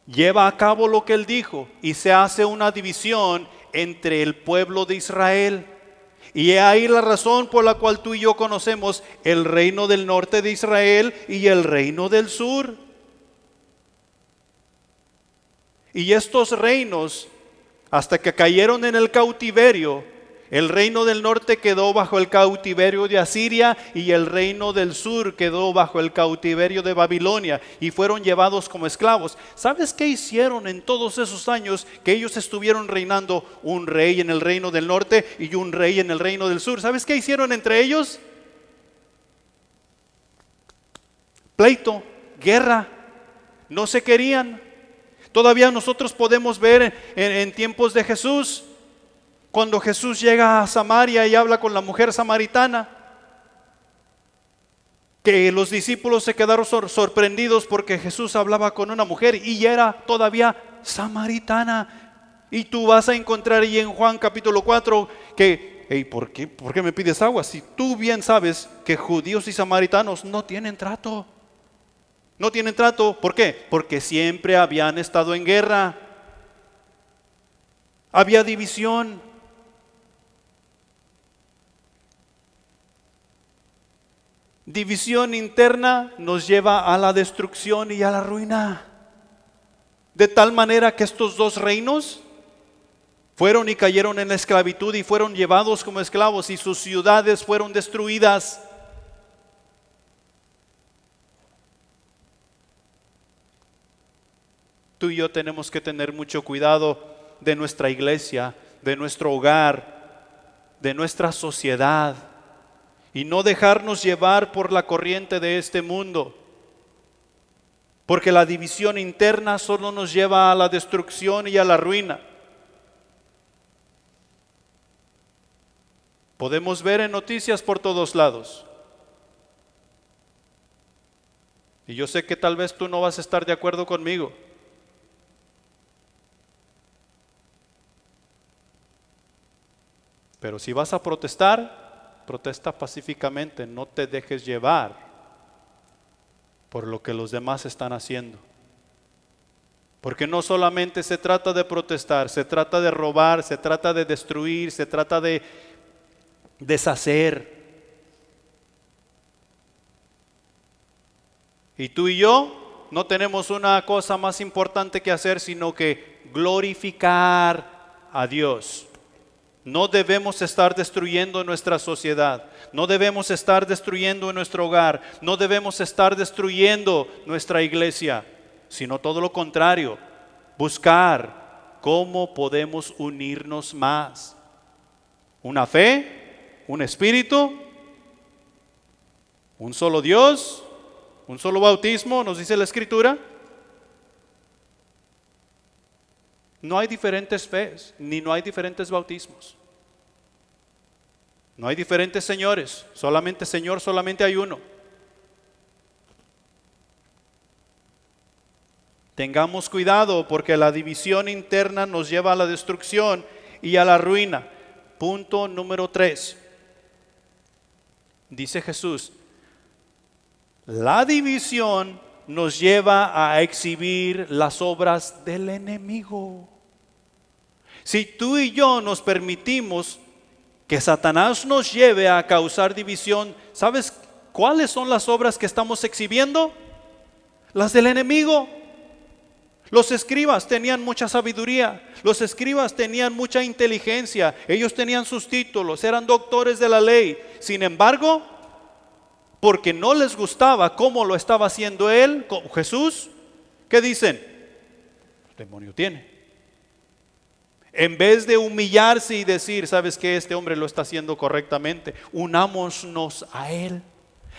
lleva a cabo lo que él dijo y se hace una división entre el pueblo de Israel. Y he ahí la razón por la cual tú y yo conocemos el reino del norte de Israel y el reino del sur. Y estos reinos, hasta que cayeron en el cautiverio, el reino del norte quedó bajo el cautiverio de Asiria y el reino del sur quedó bajo el cautiverio de Babilonia y fueron llevados como esclavos. ¿Sabes qué hicieron en todos esos años que ellos estuvieron reinando? Un rey en el reino del norte y un rey en el reino del sur. ¿Sabes qué hicieron entre ellos? Pleito, guerra, no se querían. Todavía nosotros podemos ver en tiempos de Jesús Cuando Jesús llega a Samaria y habla con la mujer samaritana, que los discípulos se quedaron sorprendidos porque Jesús hablaba con una mujer y era todavía samaritana. Y tú vas a encontrar ahí en Juan capítulo 4 que, hey, ¿por qué me pides agua? Si tú bien sabes que judíos y samaritanos no tienen trato. No tienen trato, ¿por qué? Porque siempre habían estado en guerra. Había división. División interna nos lleva a la destrucción y a la ruina. De tal manera que estos dos reinos fueron y cayeron en la esclavitud y fueron llevados como esclavos y sus ciudades fueron destruidas. Tú y yo tenemos que tener mucho cuidado de nuestra iglesia, de nuestro hogar, de nuestra sociedad y no dejarnos llevar por la corriente de este mundo. Porque la división interna solo nos lleva a la destrucción y a la ruina. Podemos ver en noticias por todos lados. Y yo sé que tal vez tú no vas a estar de acuerdo conmigo. Pero si vas a protestar, protesta pacíficamente, no te dejes llevar por lo que los demás están haciendo. Porque no solamente se trata de protestar, se trata de robar, se trata de destruir, se trata de deshacer. Y tú y yo no tenemos una cosa más importante que hacer sino que glorificar a Dios. No debemos estar destruyendo nuestra sociedad, no debemos estar destruyendo nuestro hogar, no debemos estar destruyendo nuestra iglesia, sino todo lo contrario, buscar cómo podemos unirnos más. Una fe, un espíritu, un solo Dios, un solo bautismo, nos dice la Escritura. No hay diferentes fees, ni no hay diferentes bautismos. No hay diferentes señores, solamente Señor, solamente hay uno. Tengamos cuidado porque la división interna nos lleva a la destrucción y a la ruina. Punto número 3. Dice Jesús, la división nos lleva a exhibir las obras del enemigo. Si tú y yo nos permitimos que Satanás nos lleve a causar división, ¿sabes cuáles son las obras que estamos exhibiendo? Las del enemigo. Los escribas tenían mucha sabiduría, los escribas tenían mucha inteligencia, ellos tenían sus títulos, eran doctores de la ley. Sin embargo, porque no les gustaba cómo lo estaba haciendo él, Jesús, ¿qué dicen? El demonio tiene. En vez de humillarse y decir, ¿sabes qué? Este hombre lo está haciendo correctamente, unámonos a él.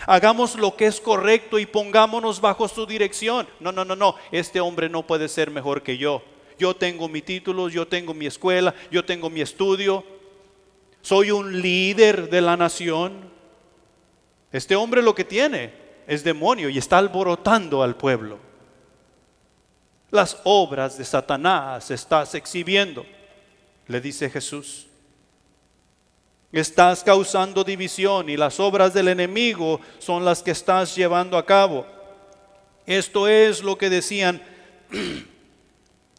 Hagamos lo que es correcto y pongámonos bajo su dirección. No, este hombre no puede ser mejor que yo. Yo tengo mi título, yo tengo mi escuela, yo tengo mi estudio. Soy un líder de la nación. Este hombre lo que tiene es demonio y está alborotando al pueblo. Las obras de Satanás estás exhibiendo, le dice Jesús. Estás causando división y las obras del enemigo son las que estás llevando a cabo. Esto es lo que decían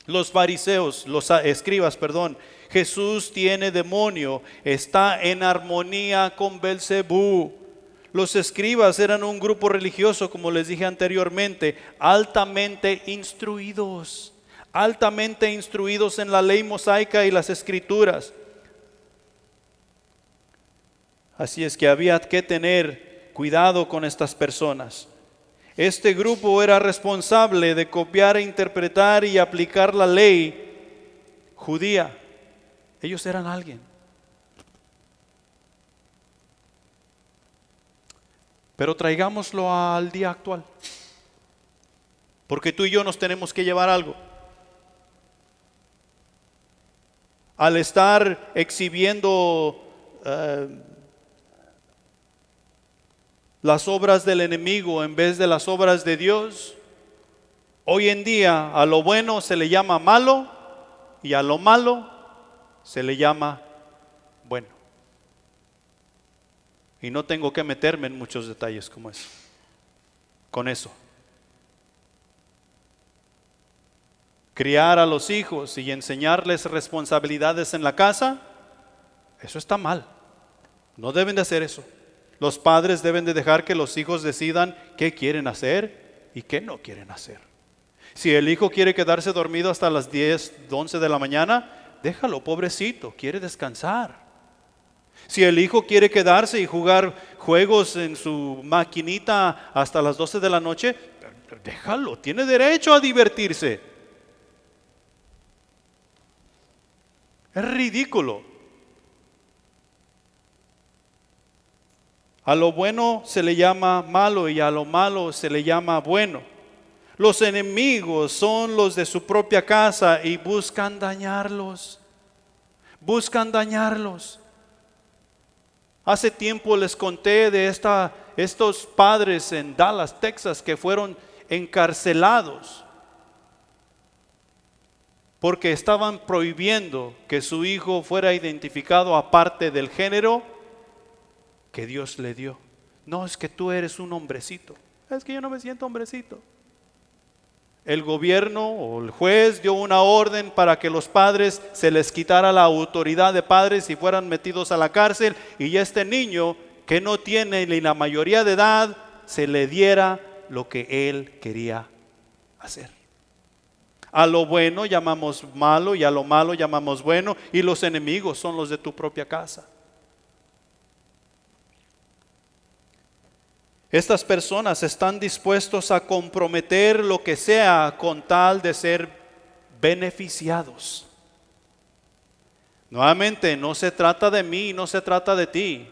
los fariseos, los escribas, perdón. Jesús tiene demonio, está en armonía con Belcebú. Los escribas eran un grupo religioso, como les dije anteriormente, altamente instruidos en la ley mosaica y las escrituras. Así es que había que tener cuidado con estas personas. Este grupo era responsable de copiar, interpretar y aplicar la ley judía. Ellos eran alguien. Pero traigámoslo al día actual, porque tú y yo nos tenemos que llevar algo. al estar exhibiendo las obras del enemigo en vez de las obras de Dios. Hoy en día a lo bueno se le llama malo y a lo malo se le llama bueno. Y no tengo que meterme en muchos detalles como eso. Con eso. Criar a los hijos y enseñarles responsabilidades en la casa, eso está mal. No deben de hacer eso. Los padres deben de dejar que los hijos decidan qué quieren hacer y qué no quieren hacer. Si el hijo quiere quedarse dormido hasta las 10, 11 de la mañana, déjalo, pobrecito, quiere descansar. Si el hijo quiere quedarse y jugar juegos en su maquinita hasta las 12 de la noche, déjalo, tiene derecho a divertirse. Es ridículo. A lo bueno se le llama malo y a lo malo se le llama bueno. Los enemigos son los de su propia casa y buscan dañarlos. Buscan dañarlos. Hace tiempo les conté de estos padres en Dallas, Texas, que fueron encarcelados porque estaban prohibiendo que su hijo fuera identificado aparte del género que Dios le dio. No, es que tú eres un hombrecito. Es que yo no me siento hombrecito. El gobierno o el juez dio una orden para que los padres se les quitara la autoridad de padres y fueran metidos a la cárcel, y este niño que no tiene ni la mayoría de edad se le diera lo que él quería hacer. A lo bueno llamamos malo y a lo malo llamamos bueno, y los enemigos son los de tu propia casa. Estas personas están dispuestos a comprometer lo que sea con tal de ser beneficiados. Nuevamente, no se trata de mí, no se trata de ti.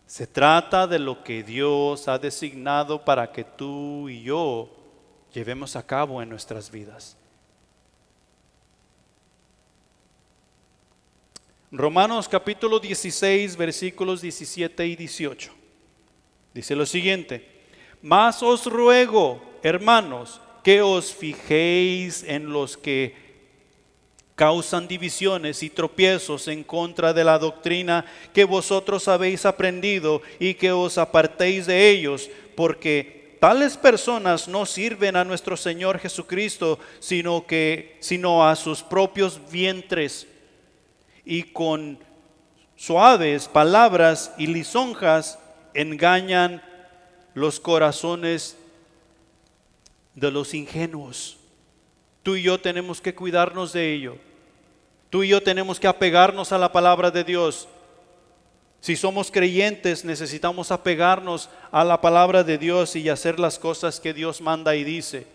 Se trata de lo que Dios ha designado para que tú y yo llevemos a cabo en nuestras vidas. Romanos capítulo 16, versículos 17 y 18. Dice lo siguiente: mas os ruego, hermanos, que os fijéis en los que causan divisiones y tropiezos en contra de la doctrina que vosotros habéis aprendido, y que os apartéis de ellos, porque tales personas no sirven a nuestro Señor Jesucristo, sino a sus propios vientres, y con suaves palabras y lisonjas engañan los corazones de los ingenuos. Tú y yo tenemos que cuidarnos de ello. Tú y yo tenemos que apegarnos a la palabra de Dios. Si somos creyentes, necesitamos apegarnos a la palabra de Dios y hacer las cosas que Dios manda y dice.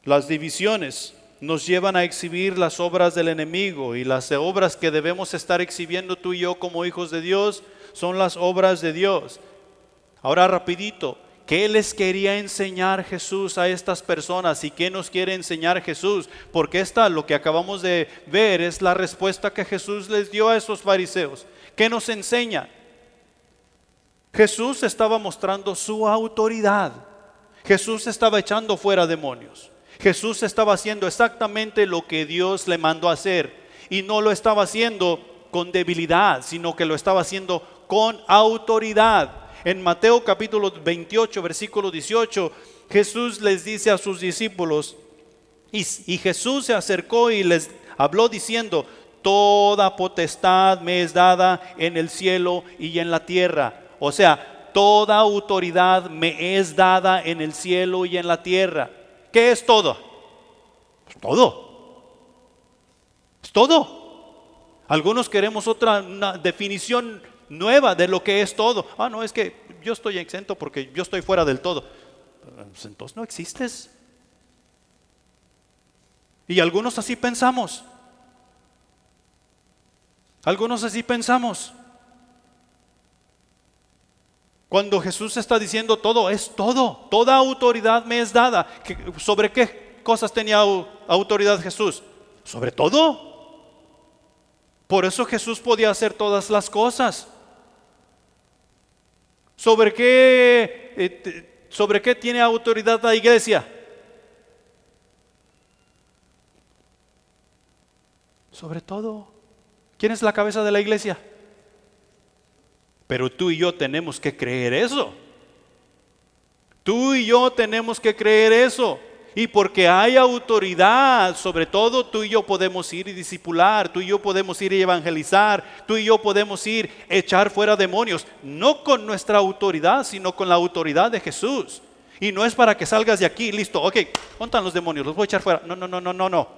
Las divisiones nos llevan a exhibir las obras del enemigo, y las obras que debemos estar exhibiendo tú y yo como hijos de Dios son las obras de Dios. Ahora rapidito, ¿qué les quería enseñar Jesús a estas personas y qué nos quiere enseñar Jesús? Porque lo que acabamos de ver es la respuesta que Jesús les dio a esos fariseos. ¿Qué nos enseña? Jesús estaba mostrando su autoridad. Jesús estaba echando fuera demonios. Jesús estaba haciendo exactamente lo que Dios le mandó a hacer, y no lo estaba haciendo con debilidad, sino que lo estaba haciendo con autoridad. En Mateo capítulo 28, versículo 18, Jesús les dice a sus discípulos, y Jesús se acercó y les habló diciendo: toda potestad me es dada en el cielo y en la tierra. O sea, toda autoridad me es dada en el cielo y en la tierra. ¿Qué es todo? Pues todo. Es todo. Algunos queremos una definición nueva de lo que es todo. No, es que yo estoy exento porque yo estoy fuera del todo. Pues entonces no existes. Y algunos así pensamos. Algunos así pensamos. Cuando Jesús está diciendo todo, es todo. Toda autoridad me es dada. ¿Sobre qué? cosas tenía autoridad Jesús? Sobre todo. Por eso Jesús podía hacer todas las cosas. ¿Sobre qué tiene autoridad la iglesia? Sobre todo. ¿Quién es la cabeza de la iglesia? Pero tú y yo tenemos que creer eso. Tú y yo tenemos que creer eso. Y porque hay autoridad, sobre todo tú y yo podemos ir y discipular, tú y yo podemos ir y evangelizar, tú y yo podemos ir a echar fuera demonios, no con nuestra autoridad, sino con la autoridad de Jesús. Y no es para que salgas de aquí, listo, ok, ¿dónde están los demonios? Los voy a echar fuera. No.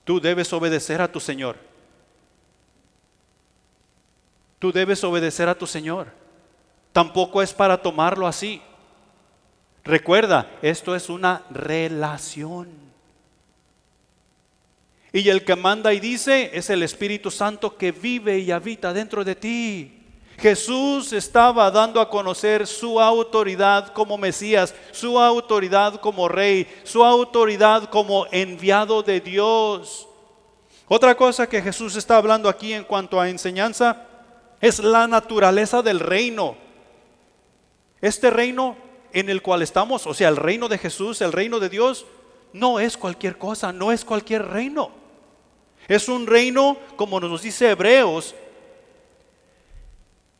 Tú debes obedecer a tu Señor. Tú debes obedecer a tu Señor. Tampoco es para tomarlo así. Recuerda, esto es una relación. Y el que manda y dice es el Espíritu Santo que vive y habita dentro de ti. Jesús estaba dando a conocer su autoridad como Mesías, su autoridad como Rey, su autoridad como enviado de Dios. Otra cosa que Jesús está hablando aquí en cuanto a enseñanza es la naturaleza del reino. Este reino en el cual estamos, o sea, el reino de Jesús, el reino de Dios, no es cualquier cosa, no es cualquier reino. Es un reino, como nos dice Hebreos,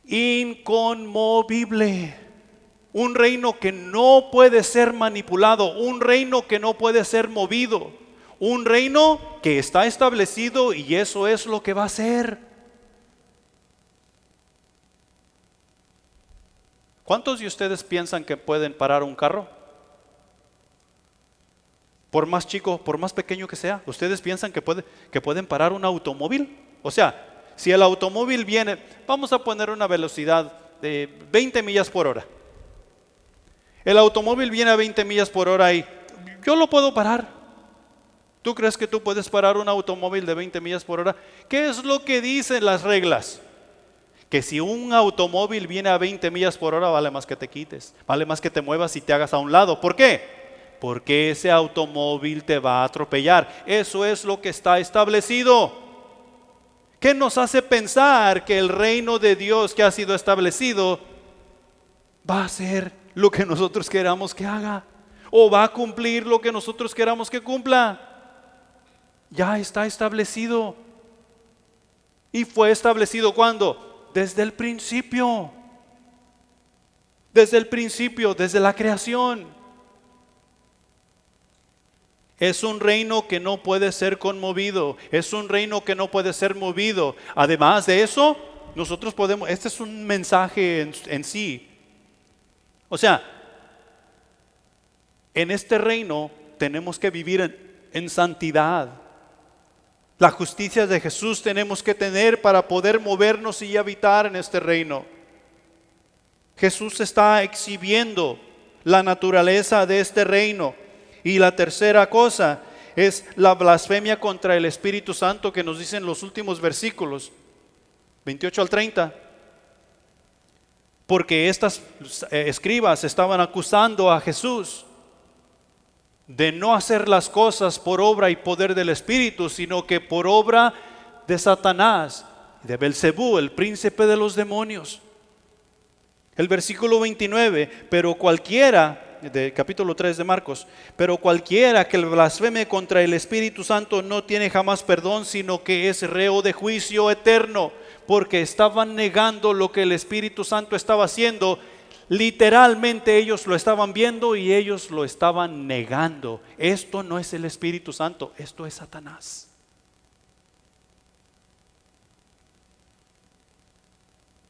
inconmovible. Un reino que no puede ser manipulado, un reino que no puede ser movido, un reino que está establecido y eso es lo que va a ser. ¿Cuántos de ustedes piensan que pueden parar un carro? Por más chico, por más pequeño que sea, ¿ustedes piensan que pueden parar un automóvil? O sea, si el automóvil viene, vamos a poner una velocidad de 20 millas por hora. El automóvil viene a 20 millas por hora y yo lo puedo parar. ¿Tú crees que tú puedes parar un automóvil de 20 millas por hora? ¿Qué es lo que dicen las reglas? Que si un automóvil viene a 20 millas por hora, vale más que te quites, vale más que te muevas y te hagas a un lado. ¿Por qué? Porque ese automóvil te va a atropellar. Eso es lo que está establecido. ¿Qué nos hace pensar que el reino de Dios que ha sido establecido va a hacer lo que nosotros queramos que haga? ¿O va a cumplir lo que nosotros queramos que cumpla? Ya está establecido. ¿Y fue establecido cuándo? Desde el principio, desde la creación. Es un reino que no puede ser conmovido, es un reino que no puede ser movido. Además de eso, nosotros podemos, este es un mensaje en sí. O sea, en este reino tenemos que vivir en santidad. La justicia de Jesús tenemos que tener para poder movernos y habitar en este reino. Jesús está exhibiendo la naturaleza de este reino. Y la tercera cosa es la blasfemia contra el Espíritu Santo que nos dicen los últimos versículos, 28 al 30. Porque estas escribas estaban acusando a Jesús de no hacer las cosas por obra y poder del Espíritu, sino que por obra de Satanás, de Belcebú, el príncipe de los demonios. El versículo 29, pero cualquiera, de capítulo 3 de Marcos, pero cualquiera que blasfeme contra el Espíritu Santo no tiene jamás perdón, sino que es reo de juicio eterno, porque estaban negando lo que el Espíritu Santo estaba haciendo. Literalmente ellos lo estaban viendo y ellos lo estaban negando. Esto no es el Espíritu Santo, esto es Satanás.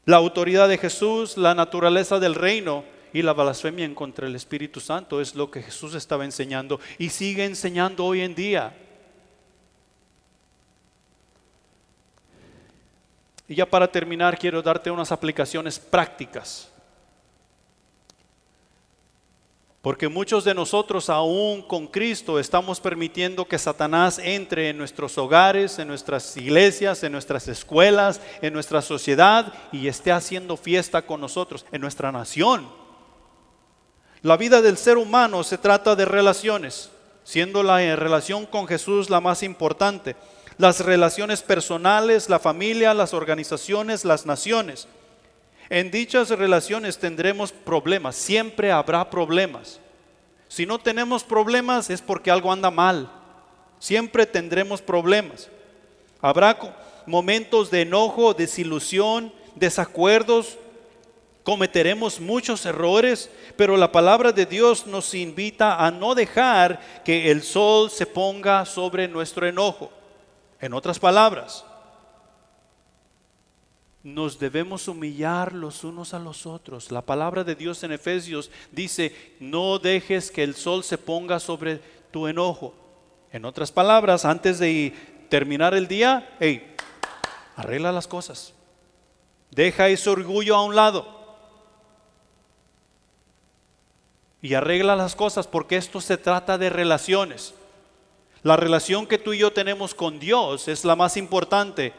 La autoridad de Jesús, la naturaleza del reino y la blasfemia en contra del Espíritu Santo es lo que Jesús estaba enseñando y sigue enseñando hoy en día. Y ya para terminar quiero darte unas aplicaciones prácticas. Porque muchos de nosotros aún con Cristo estamos permitiendo que Satanás entre en nuestros hogares, en nuestras iglesias, en nuestras escuelas, en nuestra sociedad y esté haciendo fiesta con nosotros, en nuestra nación. La vida del ser humano se trata de relaciones, siendo la relación con Jesús la más importante. Las relaciones personales, la familia, las organizaciones, las naciones. En dichas relaciones tendremos problemas, siempre habrá problemas. Si no tenemos problemas es porque algo anda mal. Siempre tendremos problemas. Habrá momentos de enojo, desilusión, desacuerdos. Cometeremos muchos errores, pero la palabra de Dios nos invita a no dejar que el sol se ponga sobre nuestro enojo. En otras palabras, nos debemos humillar los unos a los otros. La palabra de Dios en Efesios dice: no dejes que el sol se ponga sobre tu enojo. En otras palabras, antes de terminar el día, arregla las cosas. Deja ese orgullo a un lado y arregla las cosas, porque esto se trata de relaciones. La relación que tú y yo tenemos con Dios es la más importante.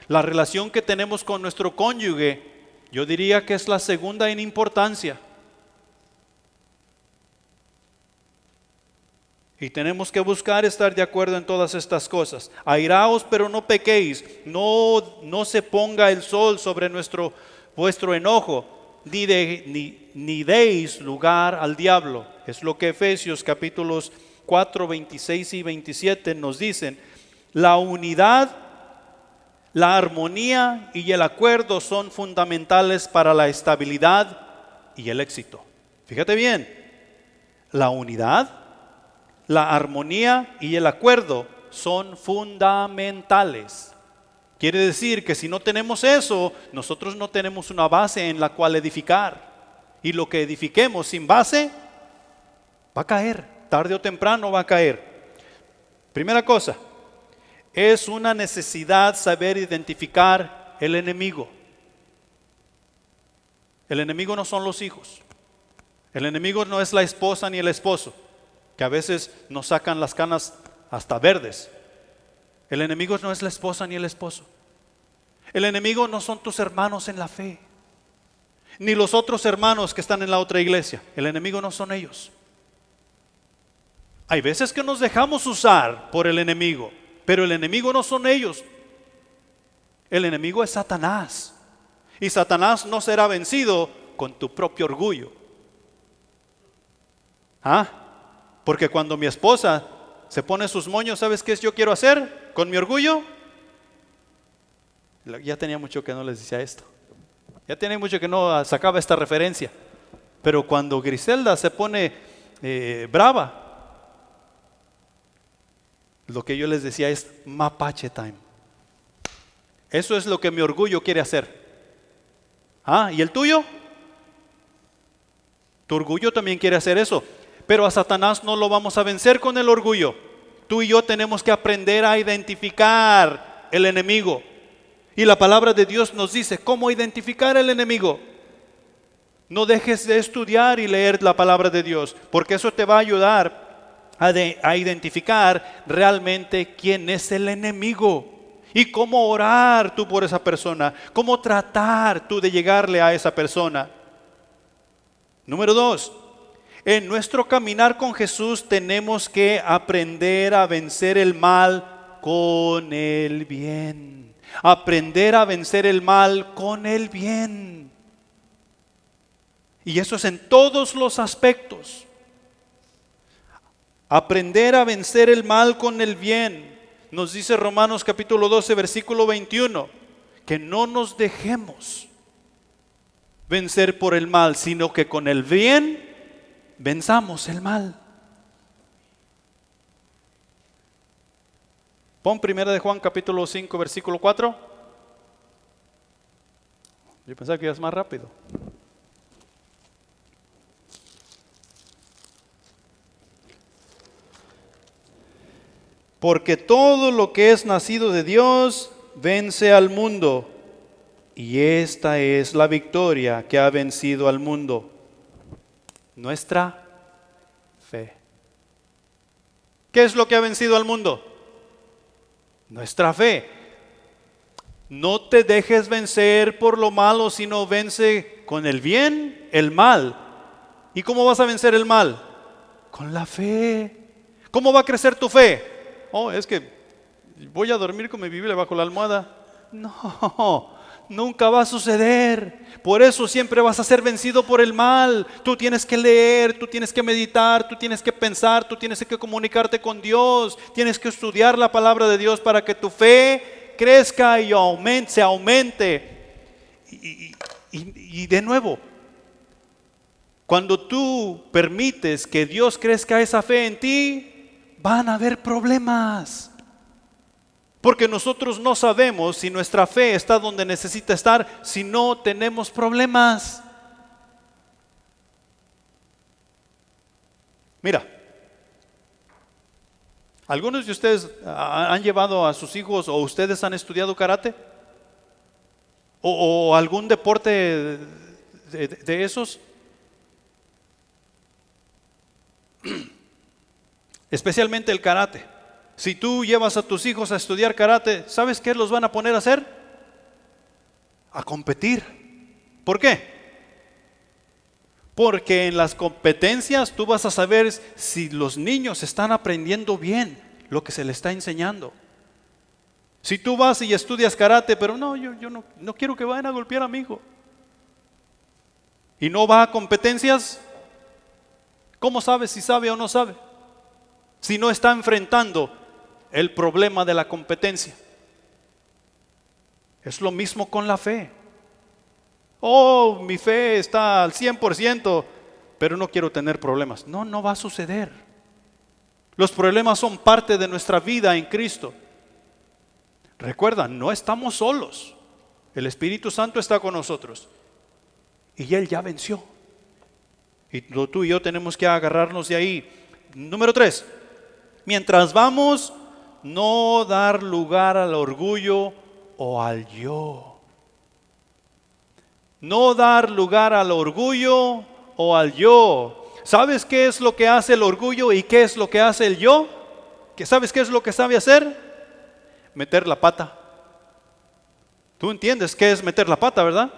La relación que tenemos con nuestro cónyuge, yo diría que es la segunda en importancia. Y tenemos que buscar estar de acuerdo en todas estas cosas. Airaos, pero no pequéis. No se ponga el sol sobre vuestro enojo, ni deis lugar al diablo. Es lo que Efesios capítulos 4, 26 y 27 nos dicen. La unidad, la armonía y el acuerdo son fundamentales para la estabilidad y el éxito. Fíjate bien, la unidad, la armonía y el acuerdo son fundamentales. Quiere decir que si no tenemos eso, nosotros no tenemos una base en la cual edificar. Y lo que edifiquemos sin base va a caer, tarde o temprano va a caer. Primera cosa, es una necesidad saber identificar el enemigo. El enemigo no son los hijos. El enemigo no es la esposa ni el esposo, que a veces nos sacan las canas hasta verdes. El enemigo no es la esposa ni el esposo. El enemigo no son tus hermanos en la fe, ni los otros hermanos que están en la otra iglesia. El enemigo no son ellos. Hay veces que nos dejamos usar por el enemigo, pero el enemigo no son ellos. El enemigo es Satanás. Y Satanás no será vencido con tu propio orgullo. Porque cuando mi esposa se pone sus moños, ¿sabes qué yo quiero hacer con mi orgullo? Ya tenía mucho que no les decía esto. Ya tenía mucho que no sacaba esta referencia. Pero cuando Griselda se pone brava, lo que yo les decía es mapache time. Eso es lo que mi orgullo quiere hacer. ¿Y el tuyo? Tu orgullo también quiere hacer eso. Pero a Satanás no lo vamos a vencer con el orgullo. Tú y yo tenemos que aprender a identificar el enemigo. Y la palabra de Dios nos dice cómo identificar el enemigo. No dejes de estudiar y leer la palabra de Dios, porque eso te va a ayudar a identificar realmente quién es el enemigo y cómo orar tú por esa persona, cómo tratar tú de llegarle a esa persona. Número 2, en nuestro caminar con Jesús tenemos que aprender a vencer el mal con el bien. Aprender a vencer el mal con el bien. Y eso es en todos los aspectos. Aprender a vencer el mal con el bien. Nos dice Romanos capítulo 12, versículo 21, que no nos dejemos vencer por el mal, sino que con el bien venzamos el mal. Pon primera de Juan capítulo 5 versículo 4. Yo pensaba que ibas más rápido. Porque todo lo que es nacido de Dios vence al mundo, y esta es la victoria que ha vencido al mundo: nuestra fe. ¿Qué es lo que ha vencido al mundo? Nuestra fe. No te dejes vencer por lo malo, sino vence con el bien el mal. ¿Y cómo vas a vencer el mal? Con la fe. ¿Cómo va a crecer tu fe? Oh, es que voy a dormir con mi Biblia bajo la almohada. No, nunca va a suceder. Por eso siempre vas a ser vencido por el mal. Tú tienes que leer, tú tienes que meditar, tú tienes que pensar, tú tienes que comunicarte con Dios, tienes que estudiar la palabra de Dios para que tu fe crezca y se aumente. Y de nuevo, cuando tú permites que Dios crezca esa fe en ti, van a haber problemas. Porque nosotros no sabemos si nuestra fe está donde necesita estar si no tenemos problemas. Mira, ¿algunos de ustedes han llevado a sus hijos o ustedes han estudiado karate? ¿O algún deporte de esos? Especialmente el karate. Si tú llevas a tus hijos a estudiar karate, ¿sabes qué los van a poner a hacer? A competir. ¿Por qué? Porque en las competencias tú vas a saber si los niños están aprendiendo bien lo que se les está enseñando. Si tú vas y estudias karate, pero yo no quiero que vayan a golpear a mi hijo, y no va a competencias, ¿cómo sabes si sabe o no sabe? Si no está enfrentando el problema de la competencia. Es lo mismo con la fe. Oh, mi fe está al 100%, pero no quiero tener problemas. No va a suceder. Los problemas son parte de nuestra vida en Cristo. Recuerda, no estamos solos. El Espíritu Santo está con nosotros. Y Él ya venció. Y tú y yo tenemos que agarrarnos de ahí. Número 3. Mientras vamos, no dar lugar al orgullo o al yo. No dar lugar al orgullo o al yo. ¿Sabes qué es lo que hace el orgullo y qué es lo que hace el yo? ¿Sabes qué es lo que sabe hacer? Meter la pata. Tú entiendes qué es meter la pata, ¿verdad?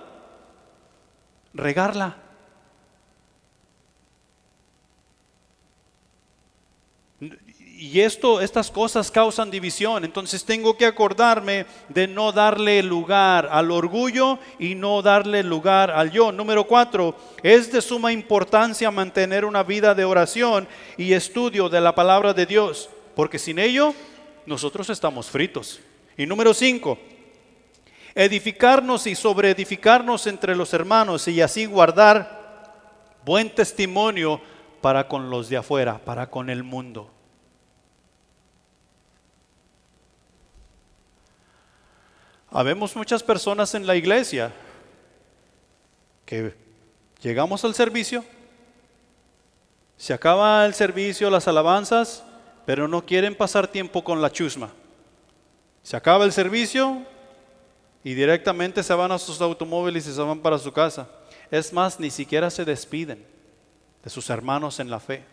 Regarla. Y estas cosas causan división. Entonces tengo que acordarme de no darle lugar al orgullo y no darle lugar al yo. Número 4, es de suma importancia mantener una vida de oración y estudio de la palabra de Dios, porque sin ello nosotros estamos fritos. Y número 5, edificarnos y sobreedificarnos entre los hermanos y así guardar buen testimonio para con los de afuera, para con el mundo. Habemos muchas personas en la iglesia que llegamos al servicio, se acaba el servicio, las alabanzas, pero no quieren pasar tiempo con la chusma. Se acaba el servicio y directamente se van a sus automóviles y se van para su casa. Es más, ni siquiera se despiden de sus hermanos en la fe.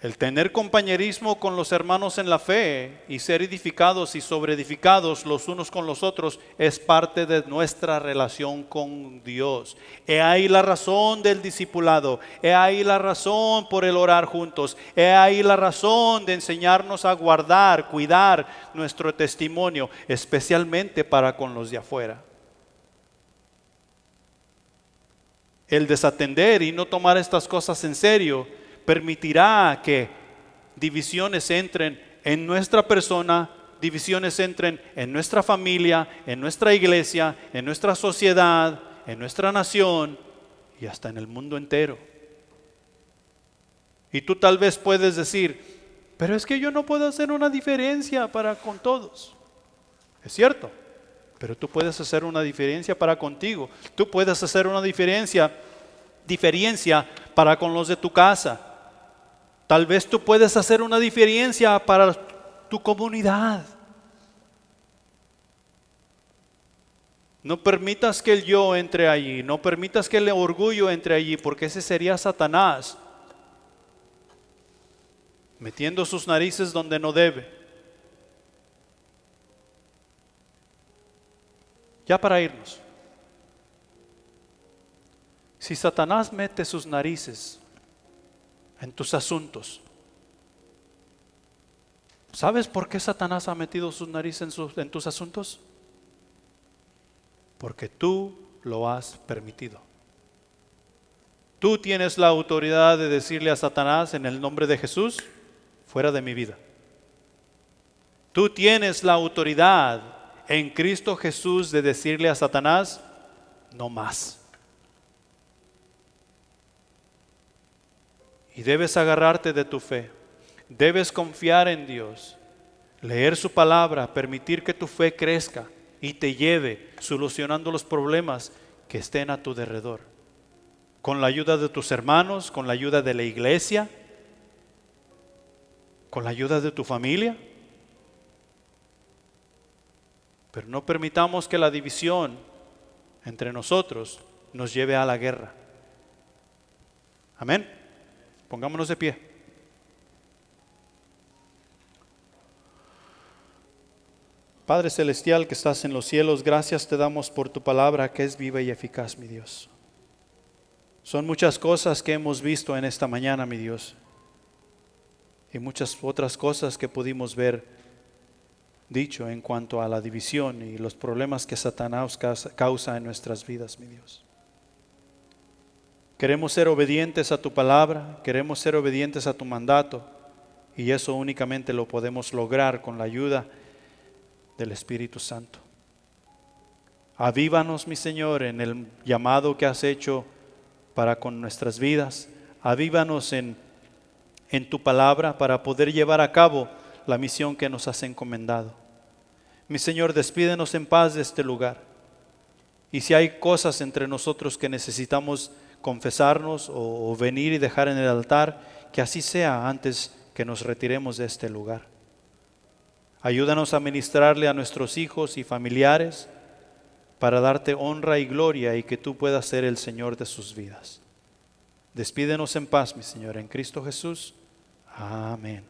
El tener compañerismo con los hermanos en la fe y ser edificados y sobreedificados los unos con los otros es parte de nuestra relación con Dios. He ahí la razón del discipulado, he ahí la razón por el orar juntos, he ahí la razón de enseñarnos a guardar, cuidar nuestro testimonio, especialmente para con los de afuera. El desatender y no tomar estas cosas en serio permitirá que divisiones entren en nuestra persona, divisiones entren en nuestra familia, en nuestra iglesia, en nuestra sociedad, en nuestra nación y hasta en el mundo entero. Y tú tal vez puedes decir, pero es que yo no puedo hacer una diferencia para con todos. Es cierto, pero tú puedes hacer una diferencia para contigo. Tú puedes hacer una diferencia para con los de tu casa. Tal vez tú puedes hacer una diferencia para tu comunidad. No permitas que el yo entre allí, no permitas que el orgullo entre allí, porque ese sería Satanás metiendo sus narices donde no debe. Ya para irnos. Si Satanás mete sus narices en tus asuntos, ¿sabes por qué Satanás ha metido sus narices en tus asuntos? Porque tú lo has permitido. Tú tienes la autoridad de decirle a Satanás, en el nombre de Jesús, fuera de mi vida. Tú tienes la autoridad en Cristo Jesús de decirle a Satanás, no más. Y debes agarrarte de tu fe. Debes confiar en Dios, leer su palabra, permitir que tu fe crezca y te lleve solucionando los problemas que estén a tu derredor. Con la ayuda de tus hermanos, con la ayuda de la iglesia, con la ayuda de tu familia. Pero no permitamos que la división entre nosotros nos lleve a la guerra. Amén. Pongámonos de pie. Padre Celestial que estás en los cielos, gracias te damos por tu palabra que es viva y eficaz, mi Dios. Son muchas cosas que hemos visto en esta mañana, mi Dios, y muchas otras cosas que pudimos ver dicho en cuanto a la división y los problemas que Satanás causa en nuestras vidas, mi Dios. Queremos ser obedientes a tu palabra, queremos ser obedientes a tu mandato, y eso únicamente lo podemos lograr con la ayuda del Espíritu Santo. Avívanos, mi Señor, en el llamado que has hecho para con nuestras vidas. Avívanos en tu palabra para poder llevar a cabo la misión que nos has encomendado. Mi Señor, despídenos en paz de este lugar. Y si hay cosas entre nosotros que necesitamos confesarnos o venir y dejar en el altar, que así sea antes que nos retiremos de este lugar. Ayúdanos a ministrarle a nuestros hijos y familiares para darte honra y gloria y que tú puedas ser el Señor de sus vidas. Despídenos en paz, mi Señor, en Cristo Jesús. Amén.